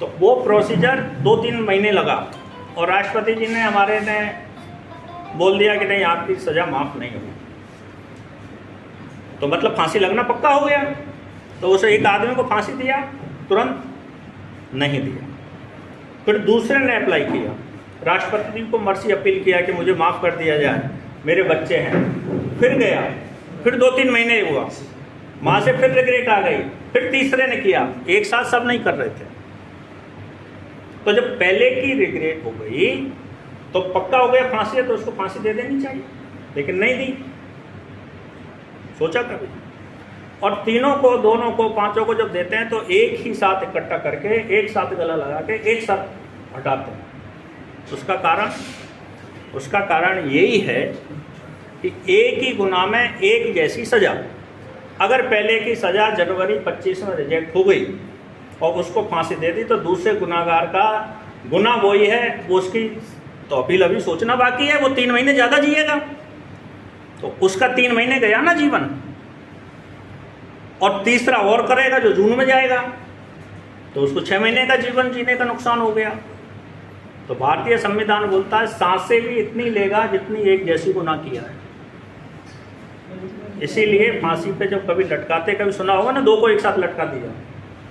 तो वो प्रोसीजर 2-3 महीने लगा और राष्ट्रपति जी ने हमारे ने बोल दिया कि नहीं आपकी सज़ा माफ़ नहीं होगी, तो मतलब फांसी लगना पक्का हो गया। तो उसे एक आदमी को फांसी दिया, तुरंत नहीं दिया। फिर दूसरे ने अप्लाई किया, राष्ट्रपति जी को मर्सी अपील किया कि मुझे माफ़ कर दिया जाए, मेरे बच्चे हैं। फिर गया, फिर 2-3 महीने हुआ, वहाँ से फिर रिग्रेट आ गई, फिर तीसरे ने किया, एक साथ सब नहीं कर रहे थे। तो जब पहले की रिग्रेट हो गई तो पक्का हो गया फांसी है, तो उसको फांसी दे देनी चाहिए, लेकिन नहीं दी। सोचा कभी? और तीनों को, दोनों को, 5 को जब देते हैं तो एक ही साथ इकट्ठा करके, एक साथ गला लगा के, एक साथ हटाते हैं। उसका कारण यही है कि एक ही गुनाह में एक जैसी सज़ा। अगर पहले की सज़ा जनवरी 25 में रिजेक्ट हो गई और उसको फांसी दे दी, तो दूसरे गुनाहगार का गुनाह वही है, वो उसकी तो अपील अभी सोचना बाकी है, वो 3 महीने ज़्यादा जिएगा, तो उसका 3 महीने गया ना जीवन, और तीसरा और करेगा जो जून में जाएगा, तो उसको 6 महीने का जीवन जीने का नुकसान हो गया। तो भारतीय संविधान बोलता है सांसें भी इतनी लेगा जितनी एक जैसी गुनाह किया है। इसीलिए फांसी पे जब कभी लटकाते, कभी सुना होगा ना 2 को एक साथ लटका दिया,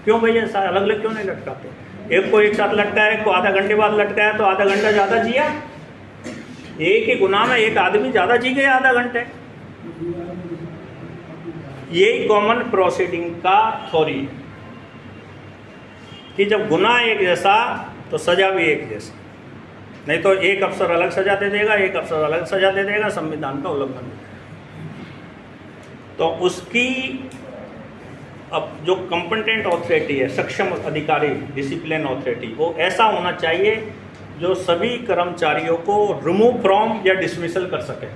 क्यों भैया अलग अलग क्यों नहीं लटकाते? एक को एक साथ लटकाया, एक को आधा घंटे बाद लटकाया, तो आधा घंटा ज़्यादा जिया, एक ही गुनाह में एक आदमी ज़्यादा जी गया आधा घंटे। यही कॉमन प्रोसीडिंग का थ्योरी है कि जब गुनाह एक जैसा तो सज़ा भी एक जैसी। नहीं तो एक अफसर अलग सज़ा दे देगा, एक अफसर अलग सज़ा दे देगा, संविधान का उल्लंघन। तो उसकी अब जो कंपटेंट अथॉरिटी है, सक्षम अधिकारी, डिसिप्लिन अथॉरिटी, वो ऐसा होना चाहिए जो सभी कर्मचारियों को रिमूव फ्रॉम या डिसमिसल कर सके,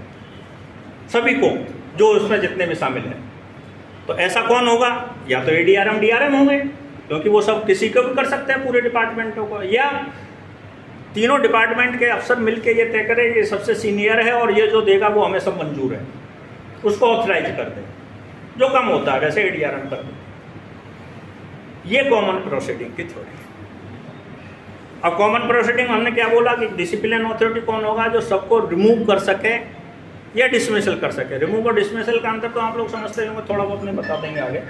सभी को जो उसमें जितने भी शामिल हैं। तो ऐसा कौन होगा? या तो ADRM DRM होंगे, क्योंकि वो सब किसी को भी कर सकते हैं, पूरे डिपार्टमेंटों को, या तीनों डिपार्टमेंट के अफसर मिलके ये तय करें ये सबसे सीनियर है और ये जो देगा वो हमें सब मंजूर है, उसको ऑथराइज कर दें। जो कम होता है वैसे ADRM कर दें। ये कॉमन प्रोसीडिंग की थ्योरी है। अब कॉमन प्रोसीडिंग हमने क्या बोला कि डिसिप्लिन अथॉरिटी कौन होगा? जो सबको रिमूव कर सके या डिसमिसल कर सके। रिमूव और डिसमिसल का अंतर तो आप लोग समझते होंगे, थोड़ा बहुत नहीं बता देंगे आगे।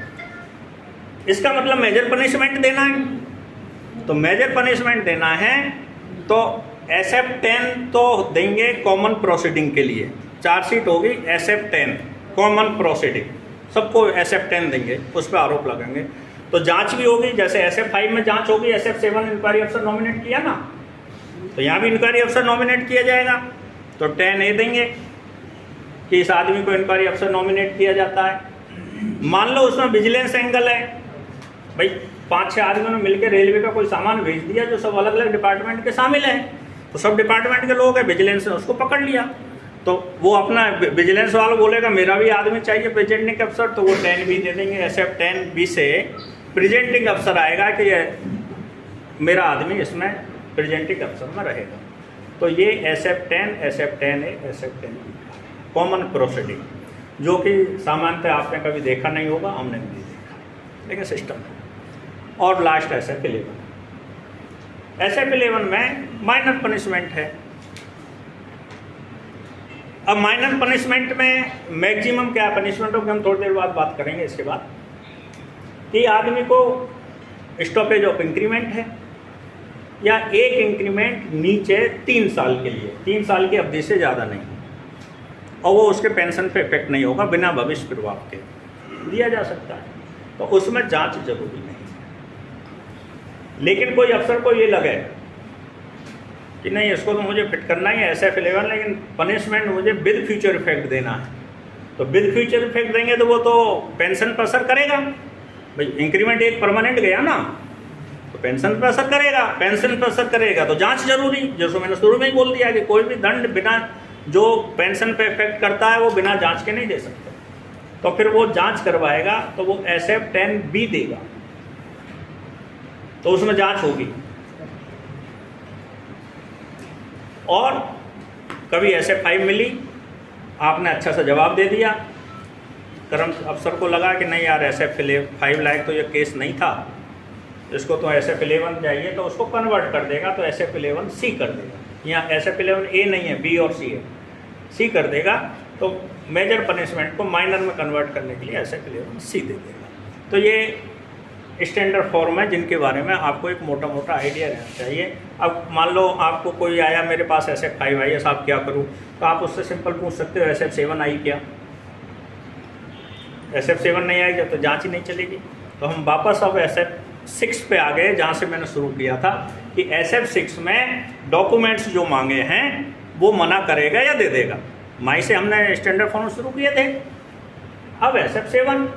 इसका मतलब मेजर पनिशमेंट देना है। तो मेजर पनिशमेंट देना है तो SF 10 तो देंगे कॉमन प्रोसीडिंग के लिए। चार्जशीट होगी SF 10 कॉमन प्रोसीडिंग, सबको SF 10 देंगे, उस पर आरोप लगाएंगे। तो जांच भी होगी, जैसे SF 5 में जांच होगी, SF 7 इंक्वायरी अफसर नॉमिनेट किया ना, तो यहाँ भी इंक्वायरी अफसर नॉमिनेट किया जाएगा। तो 10A देंगे कि इस आदमी को इंक्वायरी अफसर नॉमिनेट किया जाता है। मान लो उसमें विजिलेंस एंगल है, भाई 5-6 आदमियों ने मिलकर रेलवे का कोई सामान भेज दिया जो सब अलग अलग डिपार्टमेंट के शामिल हैं, तो सब डिपार्टमेंट के लोग हैं, विजिलेंस ने उसको पकड़ लिया, तो वो अपना विजिलेंस वाला बोलेगा मेरा भी आदमी चाहिए प्रेजेंटिंग अफसर, तो वो 10B दे देंगे। SF 10B से प्रेजेंटिंग अफसर आएगा कि मेरा आदमी इसमें प्रेजेंटिंग अफसर में रहेगा। तो ये SF 10, SF 10A, SF 10B common proceeding, जो कि सामान्यतः आपने कभी देखा नहीं होगा, हमने भी देखा, लेकिन सिस्टम है। और लास्ट SF 11। SF 11 में माइनर पनिशमेंट है। अब माइनर पनिशमेंट में मैक्सिमम क्या पनिशमेंटों की हम थोड़ी देर बाद बात करेंगे। इसके बाद कि आदमी को स्टॉपेज ऑफ इंक्रीमेंट है या एक इंक्रीमेंट नीचे 3 साल के लिए, 3 साल की अवधि से ज़्यादा नहीं, और वो उसके पेंशन पे इफेक्ट नहीं होगा, बिना भविष्य प्रभाव के दिया जा सकता है। तो उसमें जांच जरूरी नहीं है। लेकिन कोई अफसर को ये लगे कि नहीं इसको तो मुझे फिट करना ही है SF 11, लेकिन पनिशमेंट मुझे विद फ्यूचर इफेक्ट देना है, तो विद फ्यूचर इफेक्ट देंगे तो वो तो पेंशन पर असर करेगा। भाई इंक्रीमेंट एक परमानेंट गया ना, तो पेंशन पर असर करेगा, पेंशन पर असर करेगा तो जांच जरूरी। जैसे मैंने शुरू में ही बोल दिया कि कोई भी दंड बिना जो पेंशन पे इफेक्ट करता है वो बिना जांच के नहीं दे सकते। तो फिर वो जांच करवाएगा तो वो SF 10B देगा, तो उसमें जांच होगी। और कभी SF 5 मिली, आपने अच्छा सा जवाब दे दिया, कर्म अफसर को लगा कि नहीं यार SF 5 लायक तो ये केस नहीं था, इसको तो SF 11 चाहिए, तो उसको कन्वर्ट कर देगा, तो SF 11C कर देगा। यहाँ SF 11A नहीं है, B और C है, C कर देगा। तो मेजर पनिशमेंट को माइनर में कन्वर्ट करने के लिए SF 11C दे देगा। तो ये स्टैंडर्ड फॉर्म है जिनके बारे में आपको एक मोटा मोटा आइडिया रहना चाहिए। अब मान लो आपको कोई आया मेरे पास SF 5 आई है, साहब क्या करूँ, तो आप उससे सिंपल पूछ सकते हो SF 7 आई क्या? SF 7 नहीं आएगी तो जांच ही नहीं चलेगी। तो हम वापस अब SF 6 पे आ गए, जहाँ से मैंने शुरू किया था कि SF 6 में डॉक्यूमेंट्स जो मांगे हैं वो मना करेगा या दे देगा। माई से हमने स्टैंडर्ड फॉर्म शुरू किए थे। अब SF 7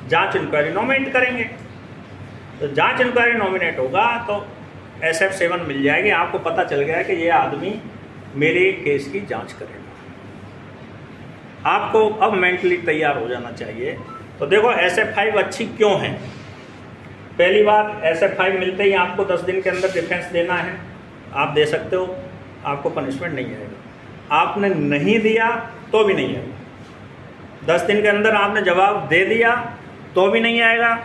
जांच इंक्वायरी नॉमिनेट करेंगे, तो जांच इंक्वायरी नॉमिनेट होगा तो SF 7 मिल जाएगी। आपको पता चल गया कि ये आदमी मेरे केस की जांच करेगा। आपको अब मेंटली तैयार हो जाना चाहिए। तो देखो SF 5 अच्छी क्यों है। पहली बात, SF 5 मिलते ही आपको 10 दिन के अंदर डिफेंस देना है, आप दे सकते हो, आपको पनिशमेंट नहीं आएगा। आपने नहीं दिया तो भी नहीं आएगा। 10 दिन के अंदर आपने जवाब दे दिया तो भी नहीं आएगा,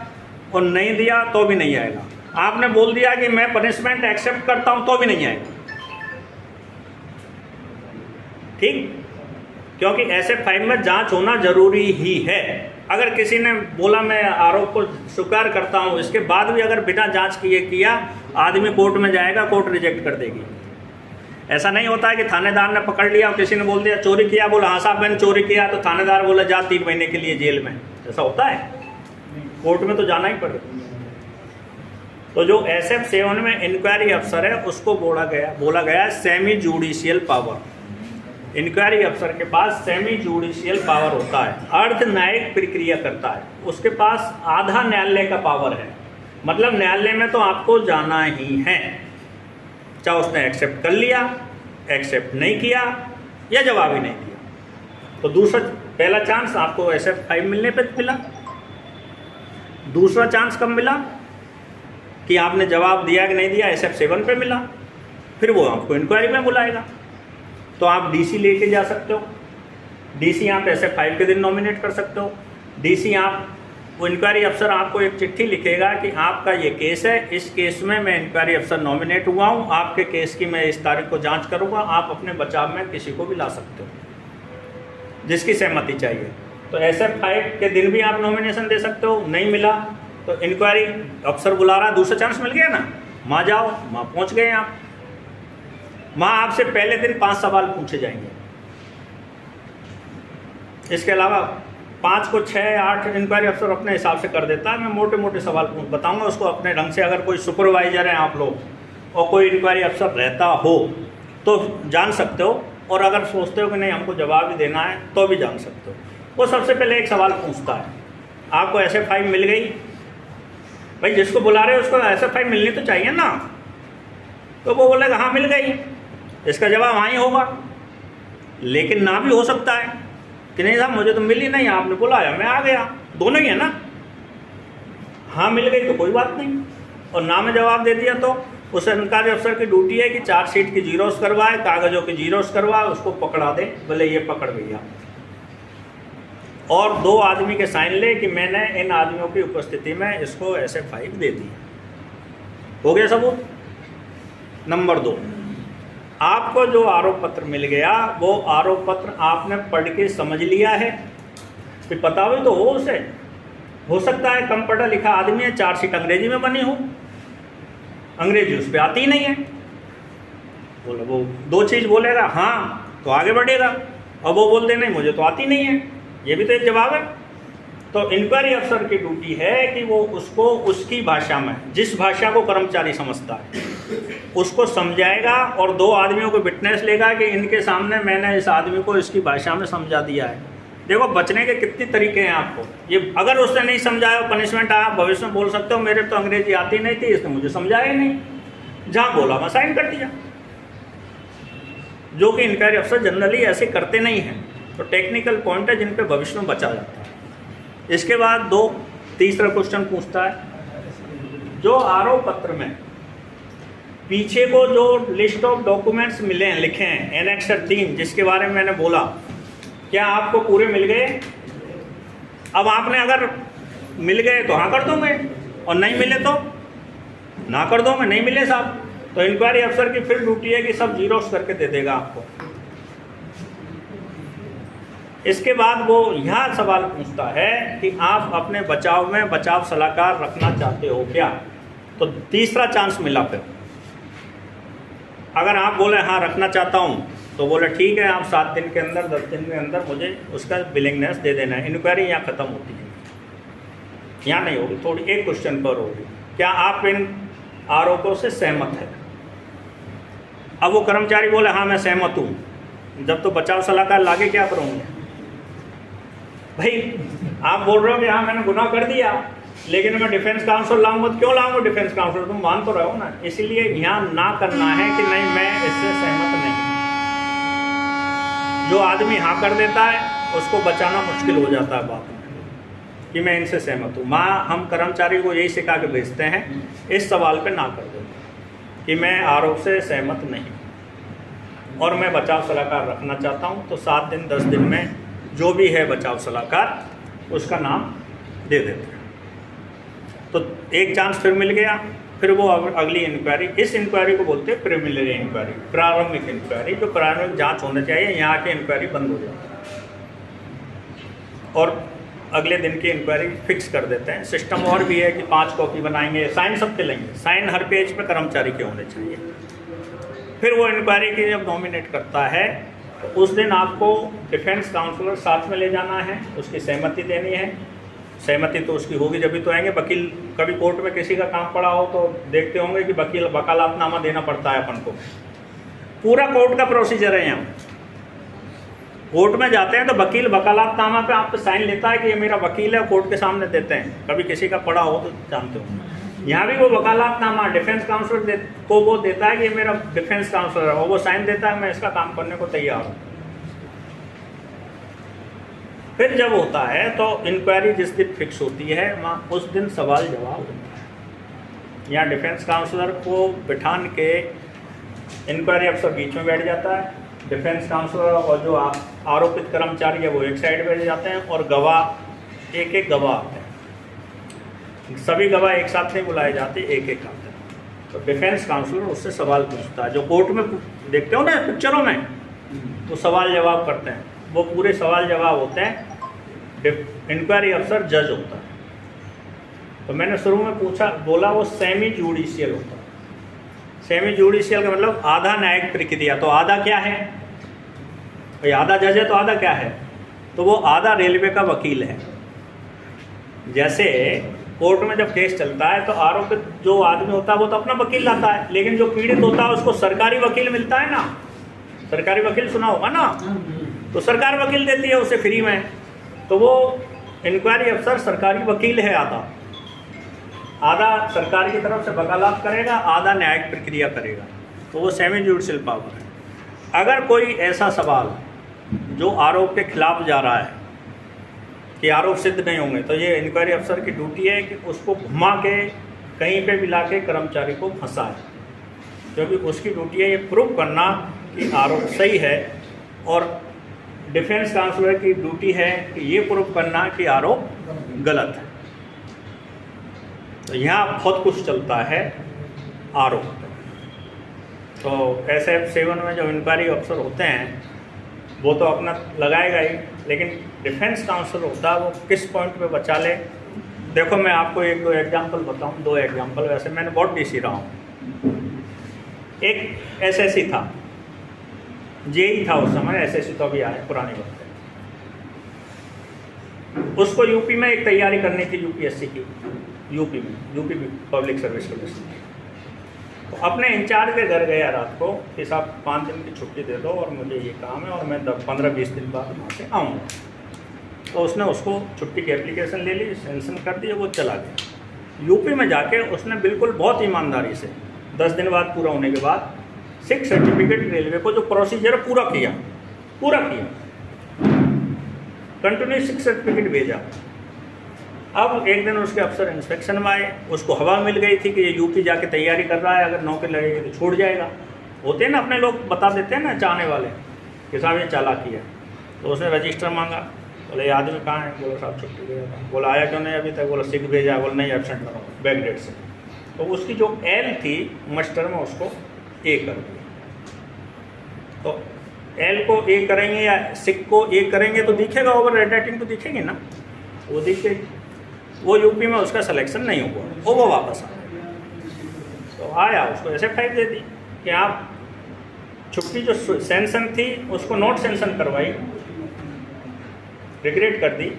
और नहीं दिया तो भी नहीं आएगा। आपने बोल दिया कि मैं पनिशमेंट एक्सेप्ट करता हूं तो भी नहीं आएगा। ठीक, क्योंकि SF 5 में जांच होना जरूरी ही है। अगर किसी ने बोला मैं आरोप को स्वीकार करता हूं, इसके बाद भी अगर बिना जांच किए किया, आदमी कोर्ट में जाएगा, कोर्ट रिजेक्ट कर देगी। ऐसा नहीं होता है कि थानेदार ने पकड़ लिया और किसी ने बोल दिया चोरी किया, बोला हाँ साहब मैंने चोरी किया, तो थानेदार बोला जा 3 महीने के लिए जेल में। ऐसा होता है? कोर्ट में तो जाना ही पड़ेगा। तो जो SF 7 में इंक्वायरी अफसर है उसको बोला गया सेमी जुडिशियल पावर। इंक्वायरी अफसर के पास सेमी जुडिशियल पावर होता है, अर्ध न्यायिक प्रक्रिया करता है, उसके पास आधा न्यायालय का पावर है। मतलब न्यायालय में तो आपको जाना ही है, चाहे उसने एक्सेप्ट कर लिया, एक्सेप्ट नहीं किया या जवाब ही नहीं दिया। तो पहला चांस आपको SF 5 मिलने पे मिला। दूसरा चांस कब मिला कि आपने जवाब दिया कि नहीं दिया, SF 7 पे मिला। फिर वो आपको इंक्वायरी में बुलाएगा, तो आप DC लेके जा सकते हो। DC आप SF 5 के दिन नॉमिनेट कर सकते हो। DC वो इंक्वायरी अफसर आपको एक चिट्ठी लिखेगा कि आपका ये केस है, इस केस में मैं इंक्वायरी अफसर नॉमिनेट हुआ हूँ, आपके केस की मैं इस तारीख को जांच करूँगा, आप अपने बचाव में किसी को भी ला सकते हो जिसकी सहमति चाहिए। तो SF 5 के दिन भी आप नॉमिनेशन दे सकते हो। नहीं मिला तो इंक्वायरी अफसर बुला रहा, दूसरा चांस मिल गया ना, वहाँ जाओ, वहाँ पहुँच गए आप। वहाँ आपसे पहले दिन 5 सवाल पूछे जाएंगे। इसके अलावा 5 को 6 8 इंक्वायरी अफसर अपने हिसाब से कर देता है। मैं मोटे मोटे सवाल बताऊंगा उसको अपने ढंग से। अगर कोई सुपरवाइजर है आप लोग और कोई इंक्वायरी अफसर रहता हो तो जान सकते हो, और अगर सोचते हो कि नहीं हमको जवाब ही देना है तो भी जान सकते हो। वो सबसे पहले एक सवाल पूछता है, आपको SF 5 मिल गई? भाई जिसको बुला रहे हो उसको SF 5 मिलनी तो चाहिए ना। तो वो बोलेगा हाँ मिल गई, इसका जवाब हाँ ही होगा। लेकिन ना भी हो सकता है कि नहीं साहब मुझे तो मिली नहीं, आपने बुलाया मैं आ गया, दोनों ही है ना। हाँ मिल गई तो कोई बात नहीं, और ना में जवाब दे दिया तो उस इंक्वायरी अफसर की ड्यूटी है कि चार्जशीट की जीरोस करवाए, कागज़ों की जीरोस करवाए, उसको पकड़ा दे, बोले ये पकड़ गया, और 2 आदमी के साइन ले कि मैंने इन आदमियों की उपस्थिति में इसको SF 5 दे दी। हो गया सबूत। नंबर 2, आपको जो आरोप पत्र मिल गया वो आरोप पत्र आपने पढ़ के समझ लिया है कि पता भी तो हो उसे। हो सकता है कम पढ़ा लिखा आदमी है, चार्जशीट अंग्रेजी में बनी हो, अंग्रेजी उस पर आती ही नहीं है, बोले वो 2 चीज़ बोलेगा हाँ तो आगे बढ़ेगा, और वो बोल दे नहीं मुझे तो आती नहीं है, ये भी तो एक जवाब है। तो इंक्वायरी अफसर की ड्यूटी है कि वो उसको उसकी भाषा में, जिस भाषा को कर्मचारी समझता है उसको समझाएगा, और 2 आदमियों को विटनेस लेगा कि इनके सामने मैंने इस आदमी को इसकी भाषा में समझा दिया है। देखो बचने के कितने तरीके हैं आपको। ये अगर उसने नहीं समझाया, पनिशमेंट आप भविष्य में बोल सकते हो मेरे तो अंग्रेजी आती नहीं थी, इसने मुझे समझाया ही नहीं, जहाँ बोला मैं साइन कर दिया, जो कि इंक्वायरी अफसर जनरली ऐसे करते नहीं हैं। तो टेक्निकल पॉइंट है जिन पे भविष्य में बचा जाता है। इसके बाद तीसरा क्वेश्चन पूछता है, जो आरोप पत्र में पीछे को जो लिस्ट ऑफ डॉक्यूमेंट्स मिले हैं, लिखे हैं, एनेक्सर 3 जिसके बारे में मैंने बोला, क्या आपको पूरे मिल गए? अब आपने अगर मिल गए तो हाँ कर दोगे, और नहीं मिले तो ना कर दोगे। नहीं मिले साहब तो इंक्वायरी अफसर की फिर ड्यूटी है कि सब जीरोक्स करके दे देगा आपको। इसके बाद वो यह सवाल पूछता है कि आप अपने बचाव में बचाव सलाहकार रखना चाहते हो क्या? तो तीसरा चांस मिला। फिर अगर आप बोले हाँ रखना चाहता हूँ तो बोले ठीक है, आप 7 दिन के अंदर 10 दिन के अंदर मुझे उसका विलिंगनेस दे देना है। इंक्वायरी यहाँ ख़त्म होती है, यहाँ नहीं होगी, थोड़ी एक क्वेश्चन पर होगी, क्या आप इन आरोपों से सहमत है? अब वो कर्मचारी बोले हाँ मैं सहमत हूँ, जब तो बचाव सलाहकार लागे क्या करूँगे? भाई आप बोल रहे हो कि हाँ मैंने गुनाह कर दिया, लेकिन मैं डिफेंस काउंसिल लाऊंगा, तो क्यों लाऊंगा डिफेंस काउंसिल? तुम मान तो रहे हो ना। इसलिए यहाँ ना करना है कि नहीं मैं इससे सहमत नहीं। जो आदमी हाँ कर देता है उसको बचाना मुश्किल हो जाता है बात में कि मैं इनसे सहमत हूँ। हम कर्मचारी को यही सिखा के भेजते हैं, इस सवाल पे ना कर दो कि मैं आरोप से सहमत नहीं और मैं बचाव सलाहकार रखना चाहता हूँ। तो 7 दिन 10 दिन में जो भी है बचाव सलाहकार उसका नाम दे देते हैं। तो एक चांस फिर मिल गया। फिर वो अगली इंक्वायरी, इस इंक्वायरी को बोलते हैं प्रिलिमिनरी इंक्वायरी, प्रारंभिक इंक्वायरी। जो प्रारंभिक जांच होना चाहिए, यहाँ की इंक्वायरी बंद हो जाती है और अगले दिन की इंक्वायरी फिक्स कर देते हैं। सिस्टम और भी है कि 5 कॉपी बनाएंगे, साइन सबके लेंगे, साइन हर पेज पे कर्मचारी के होने चाहिए। फिर वो इंक्वायरी की जब नॉमिनेट करता है तो उस दिन आपको डिफेंस काउंसलर साथ में ले जाना है, उसकी सहमति देनी है। सहमति तो उसकी होगी जब भी तो आएंगे। वकील, कभी कोर्ट में किसी का काम पड़ा हो तो देखते होंगे कि वकील वकालतनामा देना पड़ता है अपन को। पूरा कोर्ट का प्रोसीजर है। यहाँ कोर्ट में जाते हैं तो वकील वकालतनामा पे आप पे साइन लेता है कि ये मेरा वकील है, कोर्ट के सामने देते हैं। कभी किसी का पड़ा हो तो जानते हो। यहाँ भी वो वकालतनामा डिफेंस काउंसलर को वो देता है कि ये मेरा डिफेंस काउंसलर है, और वो साइन देता है मैं इसका काम करने को तैयार हूँ। फिर जब होता है तो इंक्वायरी जिस दिन फिक्स होती है वहाँ उस दिन सवाल जवाब होता है। यहाँ डिफेंस काउंसलर को बिठान के इंक्वायरी अफसर बीच में बैठ जाता है, डिफेंस काउंसलर और जो आरोपित कर्मचारी है वो एक साइड बैठ जाते हैं, और गवाह एक एक गवाह आते हैं। सभी गवाह एक साथ नहीं बुलाए जाते, एक एक आते हैं। तो डिफेंस काउंसलर उससे सवाल पूछता है, जो कोर्ट में देखते हो ना पिक्चरों में, तो सवाल जवाब करते हैं। वो पूरे सवाल जवाब होते हैं। इंक्वायरी अफसर जज होता है। तो मैंने शुरू में बोला वो सेमी जुडिशियल होता है। सेमी जुडिशियल का मतलब आधा न्यायिक प्रक्रिया। तो आधा क्या है भाई? आधा जज है तो आधा क्या है? तो वो आधा रेलवे का वकील है। जैसे कोर्ट में जब केस चलता है तो आरोपित जो आदमी होता है वो तो अपना वकील लाता है, लेकिन जो पीड़ित होता है उसको सरकारी वकील मिलता है ना। सरकारी वकील सुना होगा ना, तो सरकार वकील देती है उसे फ्री में। तो वो इंक्वायरी अफसर सरकारी वकील है। आधा सरकार की तरफ से वकालत करेगा, आधा न्यायिक प्रक्रिया करेगा। तो वो सेमी जुडिशियल पावर है। अगर कोई ऐसा सवाल जो आरोप के खिलाफ जा रहा है कि आरोप सिद्ध नहीं होंगे, तो ये इंक्वायरी अफसर की ड्यूटी है कि उसको घुमा के कहीं पे भी ला के कर्मचारी को फंसाए, क्योंकि उसकी ड्यूटी है ये प्रूव करना कि आरोप सही है, और डिफेंस काउंसलर की ड्यूटी है कि ये प्रूव करना कि आरोप गलत है। तो यहाँ बहुत कुछ चलता है आरोप। तो SF7 में जो इंक्वायरी अफसर होते हैं वो तो अपना लगाएगा ही, लेकिन डिफेंस काउंसलर होता है वो किस पॉइंट पे बचा ले। देखो मैं आपको एक दो एग्जांपल बताऊं, 2 एग्जांपल। वैसे मैंने बहुत DC रहा हूँ। एक SSC था, JEE था उस समय, SSC तो अभी आया पुरानी बात है। उसको यूपी में एक तैयारी करनी थी UPSC की, यूपी पब्लिक सर्विस कमीशन। तो अपने इंचार्ज के घर गया रात को कि साहब 5 दिन की छुट्टी दे दो और मुझे ये काम है और मैं 15-20 दिन बाद वहाँ से आऊँगा। तो उसने उसको छुट्टी की एप्लीकेशन ले ली, सेंशन कर दिया, वो चला गया। यूपी में जाके उसने बिल्कुल बहुत ईमानदारी से 10 दिन बाद पूरा होने के बाद 6 सर्टिफिकेट रेलवे को जो प्रोसीजर पूरा किया, कंटिन्यू 6 सर्टिफिकेट भेजा। अब एक दिन उसके अफसर इंस्पेक्शन में आए, उसको हवा मिल गई थी कि ये यूपी जाके तैयारी कर रहा है, अगर नौकरी लगेगी तो छूट जाएगा। होते हैं ना अपने लोग, बता देते हैं ना चाहने वाले कि साहब ये चालाकी है। तो उसने रजिस्टर मांगा, बोले ये आदमी कहाँ है? बोला साहब छुट्टी गया था। बोला आया क्यों नहीं अभी तक? बोला सिक भेजा। बोला नहीं, एबसेंट करो बैक डेट से। तो उसकी जो L थी मस्टर में उसको A कर दिया। तो L को A करेंगे या सिक को A करेंगे तो दिखेगा, ओवर राइटिंग तो दिखेंगे ना, वो दिखेगी। वो यूपी में उसका सिलेक्शन नहीं हुआ, वो वापस आया। तो आया, उसको SF5 दे दी कि आप छुट्टी जो सेंशन थी उसको नोट सेंशन करवाई, रिग्रेट कर दी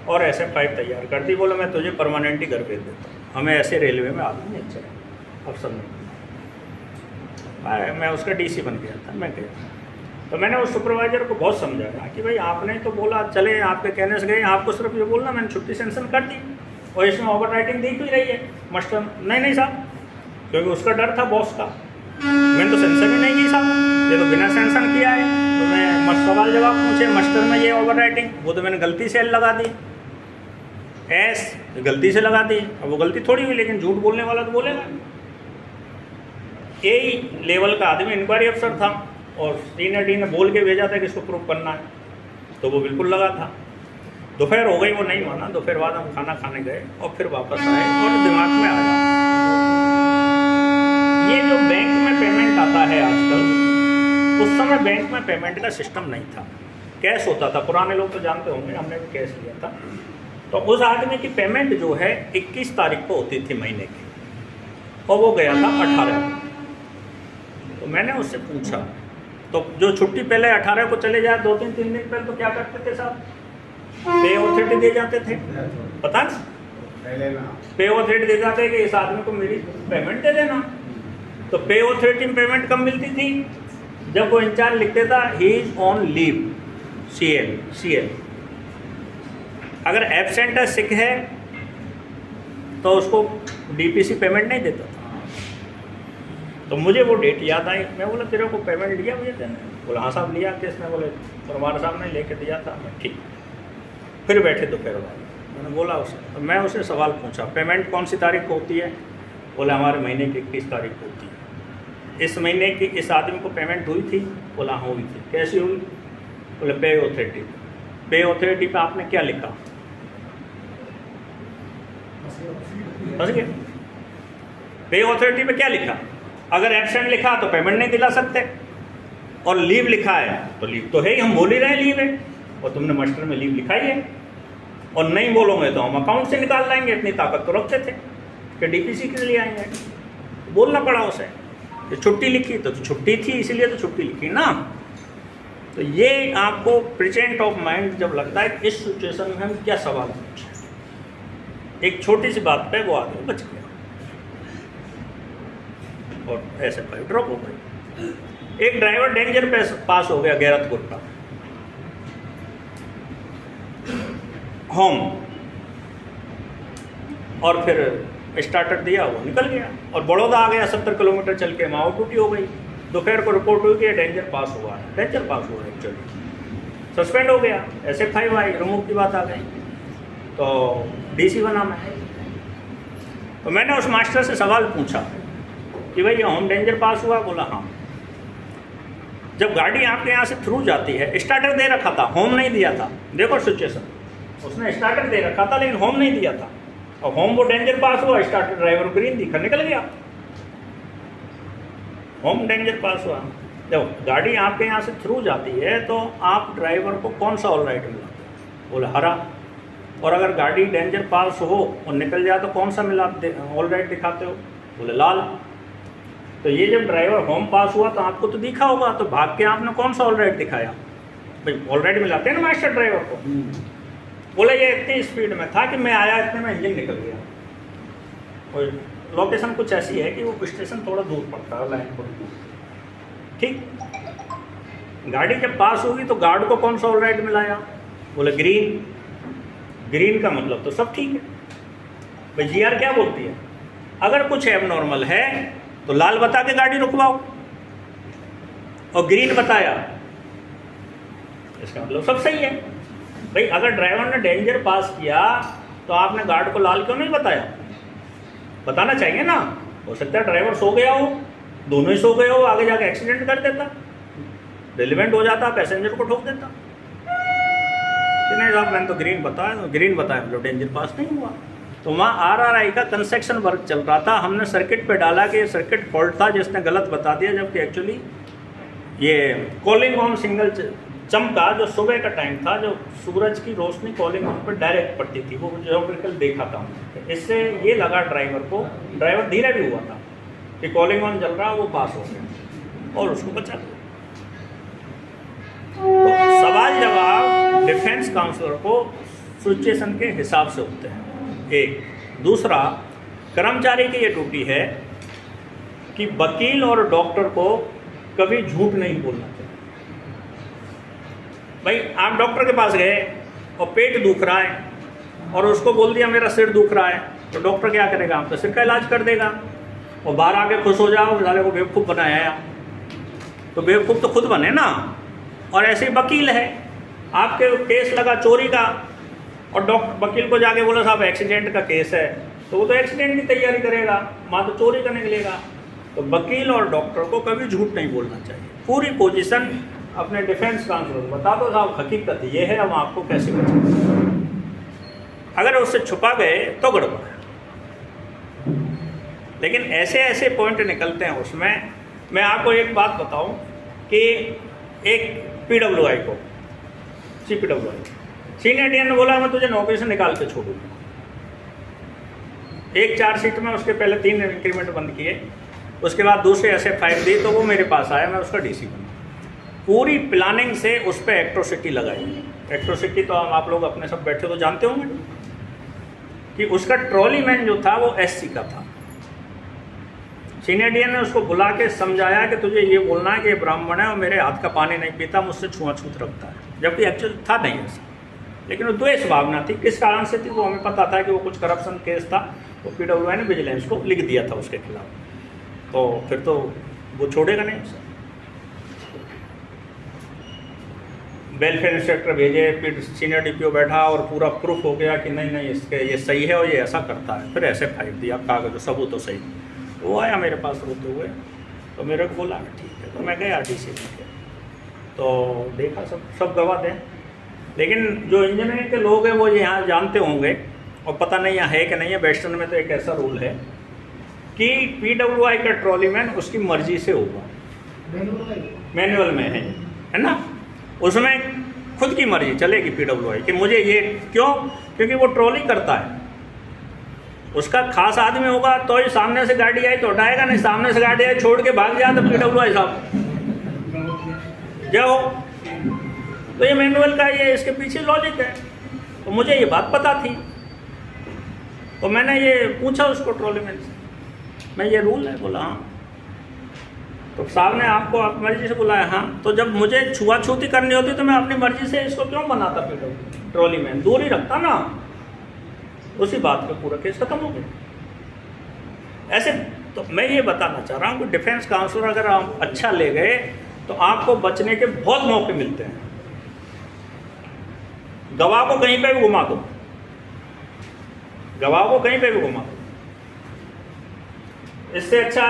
और SF5 तैयार कर दी। बोला मैं तुझे परमानेंट ही घर भेज देता हूँ, हमें ऐसे रेलवे में आदमी नहीं चाहिए, अफसर नहीं। मैं उसका DC बन गया था, मैं गया। तो मैंने उस सुपरवाइजर को बहुत समझाया कि भाई आपने तो बोला चले, आपके कहने से गए, आपको सिर्फ ये बोलना मैंने छुट्टी सेंशन कर दी और इसमें ओवर राइटिंग दिख भी रही है मास्टर। नहीं साहब, क्योंकि उसका डर था बॉस का। मैंने तो सेंशन ही नहीं की साहब, ये तो बिना सेंशन किया है। तो मैं सवाल जवाब पूछे मास्टर में ये ओवर राइटिंग, वो तो मैंने गलती से L लगा दी, S गलती से लगा दी। अब वो गलती थोड़ी हुई, लेकिन झूठ बोलने वाला तो बोलेगा। A लेवल का आदमी इंक्वायरी अफसर था और सीनियर D ने बोल के भेजा था कि इसको प्रूव करना है, तो वो बिल्कुल लगा था। दोपहर हो गई, वो नहीं माना। दोपहर बाद हम खाना खाने गए और फिर वापस आए और दिमाग में आया ये जो बैंक में पेमेंट आता है आजकल, उस समय बैंक में पेमेंट का सिस्टम नहीं था, कैश होता था। पुराने लोग तो जानते होंगे, हमने भी कैश लिया था। तो उस आदमी की पेमेंट जो है 21 तारीख को होती थी महीने की, और वो गया था 18। तो मैंने उससे पूछा, तो जो छुट्टी पहले 18 को चले जाए 2-3 दिन पहले तो क्या करते थे साहब, पे ऑथोरिटी दे जाते थे, पता ना, पे ऑथोरिटी दे जाते कि इस आदमी को मेरी पेमेंट दे देना। तो पे ऑथोरिटी में पेमेंट कब मिलती थी, जब वो इंचार्ज लिखते था he is on leave, CL। अगर एब्सेंट है, सिक है, तो उसको DPC पेमेंट नहीं देता था। तो मुझे वो डेट याद आई, मैं बोला तेरे को पेमेंट लिया मुझे देने, बोला हाँ साहब लिया, किसने, बोले परमार साहब ने लेके दिया था। मैं ठीक। फिर बैठे दोपहर बाद, मैंने बोला उसे, तो मैं उसे सवाल पूछा पेमेंट कौन सी तारीख को होती है, बोला हमारे महीने की 21 तारीख को होती है। इस महीने की इस आदमी को पेमेंट हुई थी, बोला हाँ हुई थी। कैसी हुई, बोले पे ऑथोरिटी। पे ऑथोरिटी पे आपने क्या लिखा, समझ गए, पे ऑथोरिटी पे क्या लिखा, अगर एब्सेंट लिखा तो पेमेंट नहीं दिला सकते, और लीव लिखा है तो लीव तो है ही, हम बोल ही रहे हैं लीव है, और तुमने मास्टर में लीव लिखा ही है, और नहीं बोलोगे तो हम अकाउंट से निकाल लाएंगे। इतनी ताकत तो रखते थे कि DPC के लिए आएंगे, बोलना पड़ा उसे। तो छुट्टी लिखी तो छुट्टी थी, इसीलिए तो छुट्टी लिखी ना। तो ये आपको प्रेजेंट ऑफ माइंड जब लगता है इस सिचुएशन में हम क्या सवाल पूछें, एक छोटी सी बात पे वो आदमी बच गया और ऐसे फ्लाइट ड्रॉप हो गई। एक ड्राइवर डेंजर पास हो गया गैरतपुर का, होम, और फिर स्टार्टर दिया, वो निकल गया और बड़ौदा आ गया 70 किलोमीटर चल के, वहाँ ड्यूटी हो गई। दोपहर को रिपोर्ट हुई कि डेंजर पास हुआ है, डेंजर पास हुआ है एक्चुअली, सस्पेंड हो गया, SFI आई, रिमूव की बात आ गई, तो DC बना मैं। तो मैंने उस मास्टर से सवाल पूछा कि भाई ये होम डेंजर पास हुआ, बोला हाँ। जब गाड़ी आपके यहाँ से थ्रू जाती है, स्टार्टर दे रखा था, होम नहीं दिया था, देखो सिचुएशन, उसने स्टार्टर दे रखा था लेकिन होम नहीं दिया था, और होम वो डेंजर पास हुआ, स्टार्टर ड्राइवर ग्रीन दिखा निकल गया, होम डेंजर पास हुआ। जब गाड़ी आपके यहाँ से थ्रू जाती है तो आप ड्राइवर को कौन सा ऑल राइट मिलाते हो, बोले हरा, और अगर गाड़ी डेंजर पास हो और निकल जाए तो कौन सा मिला ऑल राइट दिखाते हो, बोले लाल। तो ये जब ड्राइवर होम पास हुआ तो आपको तो दिखा होगा, तो भाग के आपने कौन सा ऑल राइट दिखाया, भाई ऑल राइट मिलाते हैं ना मास्टर ड्राइवर को। बोले ये इतनी स्पीड में था कि मैं आया इतने में इंजन निकल गया, और लोकेशन कुछ ऐसी है कि वो स्टेशन थोड़ा दूर पड़ता है, लाइन थोड़ी दूर, ठीक। गाड़ी जब पास होगी तो गार्ड को कौन सा ऑल राइट मिलाया, बोले ग्रीन। ग्रीन का मतलब तो सब ठीक है, भाई GR क्या बोलती है, अगर कुछ एबनॉर्मल है तो लाल बता के गाड़ी रुकवाओ, और ग्रीन बताया, इसका मतलब सब सही है। भाई अगर ड्राइवर ने डेंजर पास किया तो आपने गार्ड को लाल क्यों नहीं बताया, बताना चाहिए ना। हो सकता है ड्राइवर सो गया हो, दोनों ही सो गए हो, आगे जाके एक्सीडेंट कर देता, रिलेवेंट हो जाता, पैसेंजर को ठोक देता। नहीं साहब मैंने तो ग्रीन बताया, मतलब डेंजर पास नहीं हुआ। तो वहाँ RRI का कंस्ट्रक्शन वर्क चल रहा था, हमने सर्किट पे डाला कि सर्किट फॉल्ट था, जिसने गलत बता दिया, जबकि एक्चुअली ये कॉलिंग ऑन सिग्नल चमका, जो सुबह का टाइम था, जो सूरज की रोशनी कॉलिंग ऑन पर डायरेक्ट पड़ती थी, वो ज्योमेट्रिकल देखा था। इससे ये लगा ड्राइवर को, ड्राइवर धीरे भी हुआ था कि कॉलिंग ऑन चल रहा, वो पास हो गया और उसको बचा दिया। तो सवाल जवाब डिफेंस काउंसलर को सिचुएशन के हिसाब से होते हैं, एक। दूसरा, कर्मचारी की ये ड्यूटी है कि वकील और डॉक्टर को कभी झूठ नहीं बोलना चाहिए। भाई आप डॉक्टर के पास गए और पेट दुख रहा है और उसको बोल दिया मेरा सिर दुख रहा है, तो डॉक्टर क्या करेगा, आपका सिर का इलाज कर देगा, और बाहर आके खुश हो जाओ साले को बेवकूफ़ बनाया, तो बेवकूफ़ तो खुद बने ना। और ऐसे ही वकील है, आपके केस लगा चोरी का, और डॉक्टर वकील को जाके बोला साहब एक्सीडेंट का केस है, तो वो तो एक्सीडेंट की तैयारी करेगा, वहाँ तो चोरी का निकलेगा। तो वकील और डॉक्टर को कभी झूठ नहीं बोलना चाहिए। पूरी पोजीशन अपने डिफेंस काउंसलर को बता दो साहब हकीकत ये है, हम आपको कैसे बचाएं। अगर उससे छुपा गए तो गड़बड़ है। लेकिन ऐसे ऐसे पॉइंट निकलते हैं उसमें। मैं आपको एक बात बताऊं कि एक PWI को, CPWI सीनियर DN ने बोला मैं तुझे नौकरी से निकाल के छोड़ूंगा। एक चार्जशीट में उसके पहले 3 इंक्रीमेंट बंद किए, उसके बाद दूसरे ऐसे फाइल दी तो वो मेरे पास आया, मैं उसका डीसी बना। पूरी प्लानिंग से उस पर एट्रोसिटी लगाई। एट्रोसिटी तो आप लोग अपने सब बैठे तो जानते होंगे कि उसका ट्रॉली मैन जो था वो एससी का था। सीनियर डीएन ने उसको बुला के समझाया कि तुझे ये बोलना है कि ये ब्राह्मण है और मेरे हाथ का पानी नहीं पीता, मुझसे छुआछूत रखता है, जबकि एक्चुअल था नहीं ऐसा। लेकिन वो द्वेष भावना थी, किस कारण से थी वो हमें पता था कि वो कुछ करप्शन केस था, वो PWI ने विजिलेंस को लिख दिया था उसके खिलाफ। तो फिर तो वो छोड़ेगा नहीं सर। वेलफेयर इंस्पेक्टर भेजे, फिर सीनियर DPO बैठा और पूरा प्रूफ हो गया कि नहीं इसके ये सही है और ये ऐसा करता है। फिर ऐसे फाइल दिया, कागज सबूत तो सही। वो आया मेरे पास रोते हुए, तो मेरे को बोला ठीक है, तो मैं गया RTC में, तो देखा सब गवाह दें। लेकिन जो इंजीनियरिंग के लोग हैं वो यहाँ जानते होंगे और पता नहीं यहाँ है कि नहीं है। वेस्टर्न में तो एक ऐसा रूल है कि PWI का ट्रॉली मैन उसकी मर्जी से होगा, मैनुअल में है ना, उसमें खुद की मर्जी चलेगी PWI कि मुझे ये क्यों, क्योंकि वो ट्रॉली करता है। उसका खास आदमी होगा तो ही सामने से गाड़ी आई तो हटाएगा, नहीं सामने से गाड़ी आई छोड़ के भाग जाए तो PWI साहब जाओ। तो ये मैनुअल का ये इसके पीछे लॉजिक है। तो मुझे ये बात पता थी, तो मैंने ये पूछा उसको ट्रॉली मैन से, मैं ये रूल है, बोला हाँ। तो साहब ने आपको आप मर्जी से बुलाया, हाँ। तो जब मुझे छुआछूती करनी होती तो मैं अपनी मर्जी से इसको क्यों बनाता, ट्रॉली मैन दूर ही रखता ना। उसी बात पे पूरा केस खत्म हो गया। ऐसे तो मैं ये बताना चाह रहा हूँ कि डिफेंस काउंसलर अगर आप अच्छा ले गए तो आपको बचने के बहुत मौके मिलते हैं। गवाह को कहीं पे भी घुमा दो, गवाह को कहीं पे भी घुमा दो। इससे अच्छा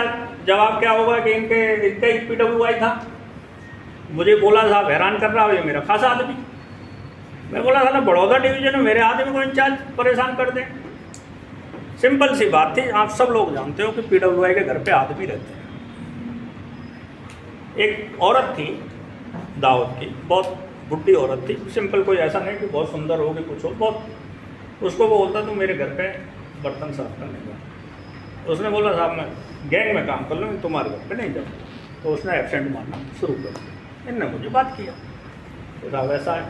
जवाब क्या होगा कि इनका ही PWI था, मुझे बोला साहब हैरान कर रहा हो, ये मेरा खासा आदमी। मैं बोला था ना बड़ौदा डिवीजन में मेरे आदमी को इंचार्ज परेशान कर दें। सिंपल सी बात थी, आप सब लोग जानते हो कि PWI के घर पे आदमी रहते हैं। एक औरत थी दाऊद की, बहुत बुढ़ी औरत थी, सिंपल, कोई ऐसा नहीं कि बहुत सुंदर हो कि कुछ हो, बहुत। उसको वो बोलता तू मेरे घर पे बर्तन साफ करने का। उसने बोला साहब मैं गैंग में काम कर लूँ, तुम्हारे घर पे नहीं जाऊँ। तो उसने एब्सेंट मारना शुरू कर दिया। इनने मुझे बात किया तो साहब ऐसा है,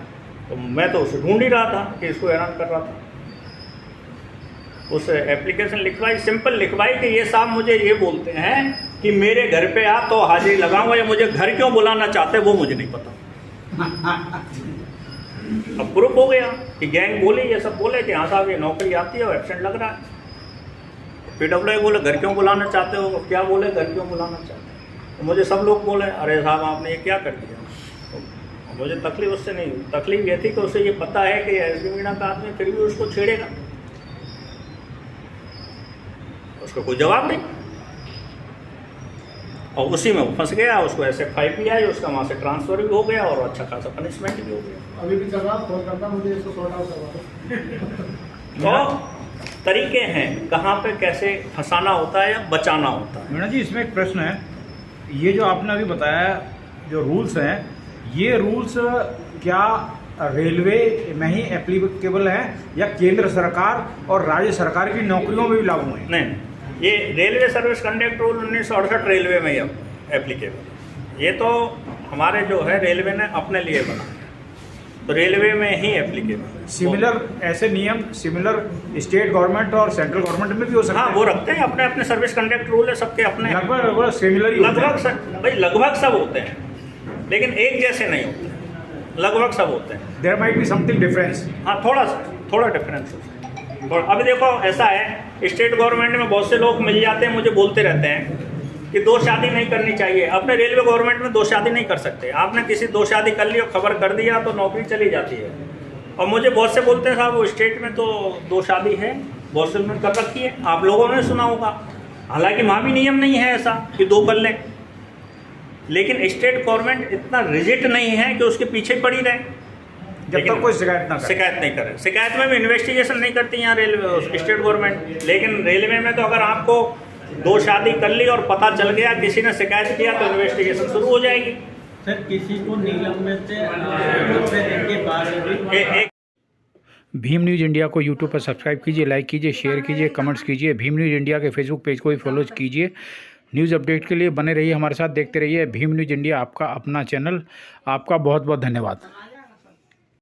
तो मैं तो उसे ढूंढ ही रहा था कि इसको हैरान कर रहा था। उस एप्लीकेशन लिखवाई, सिंपल लिखवाई कि ये साहब मुझे ये बोलते हैं कि मेरे घर पे आ तो हाजिरी लगाऊंगा, या मुझे घर क्यों बुलाना चाहते वो मुझे नहीं पता। अब प्रूफ हो गया कि गैंग बोली, ये सब बोले कि हाँ साहब ये नौकरी आती है और एब्सेंट लग रहा है। PWI बोले घर क्यों बुलाना चाहते हो, क्या बोले घर क्यों बुलाना चाहते हो। तो मुझे सब लोग बोले अरे साहब आपने ये क्या कर दिया। तो मुझे तकलीफ उससे नहीं हुई, तकलीफ ये थी कि उसे ये पता है कि SB मीणा का आदमी फिर भी उसको छेड़ेगा, उसको कोई जवाब नहीं, और उसी में वो फंस गया। उसको SFI भी आई, उसका वहाँ से ट्रांसफ़र भी हो गया और अच्छा खासा पनिशमेंट भी हो गया। अभी भी चल रहा, फोन करता मुझे इसको सॉर्ट आउट करवा दो। तो तरीके हैं कहाँ पे कैसे फंसाना होता है या बचाना होता है। मीणा जी इसमें एक प्रश्न है, ये जो आपने अभी बताया जो रूल्स हैं, ये रूल्स क्या रेलवे में ही एप्लीकेबल है या केंद्र सरकार और राज्य सरकार की नौकरियों में भी लागू है? नहीं, ये railway service conduct rule 1968 railway में ही एप्लीकेबल। ये तो हमारे जो है रेलवे ने अपने लिए बनाया, तो रेलवे में ही एप्लीकेबल है। सिमिलर ऐसे नियम सिमिलर स्टेट गवर्नमेंट और सेंट्रल गवर्नमेंट में भी हो सकते हैं? हाँ वो रखते हैं अपने अपने सर्विस कंडक्ट रूल है सबके अपने, लगभग सिमिलर ही लगभग सब होते हैं, लेकिन एक जैसे नहीं होते, लगभग सब होते हैं। There might be something difference. हाँ थोड़ा डिफरेंस है। और अभी देखो ऐसा है, स्टेट गवर्नमेंट में बहुत से लोग मिल जाते हैं, मुझे बोलते रहते हैं कि दो शादी नहीं करनी चाहिए। अपने रेलवे गवर्नमेंट में दो शादी नहीं कर सकते। आपने किसी दो शादी कर ली और खबर कर दिया तो नौकरी चली जाती है। और मुझे बहुत से बोलते हैं साहब वो स्टेट में तो दो शादी है, बहुत से उन्होंने कर रखी है, आप लोगों ने सुना होगा। हालांकि वहाँ भी नियम नहीं है ऐसा कि दो कर लें, लेकिन स्टेट गवर्नमेंट इतना रिजिड नहीं है कि उसके पीछे पड़ी रहे जब तक कोई शिकायत नहीं करे। शिकायत में भी इन्वेस्टिगेशन नहीं करती यहाँ रेलवे स्टेट गवर्नमेंट, लेकिन रेलवे में तो अगर आपको दो शादी कर ली और पता चल गया किसी ने शिकायत किया तो इन्वेस्टिगेशन शुरू हो जाएगी। सर किसी को निलंबित के बाद भीम न्यूज़ इंडिया को यूट्यूब पर सब्सक्राइब कीजिए, लाइक कीजिए, शेयर कीजिए, कमेंट्स कीजिए। भीम न्यूज़ इंडिया के फेसबुक पेज को भी फॉलो कीजिए। न्यूज़ अपडेट के लिए बने रहिए हमारे साथ, देखते रहिए भीम न्यूज़ इंडिया, आपका अपना चैनल। आपका बहुत बहुत धन्यवाद।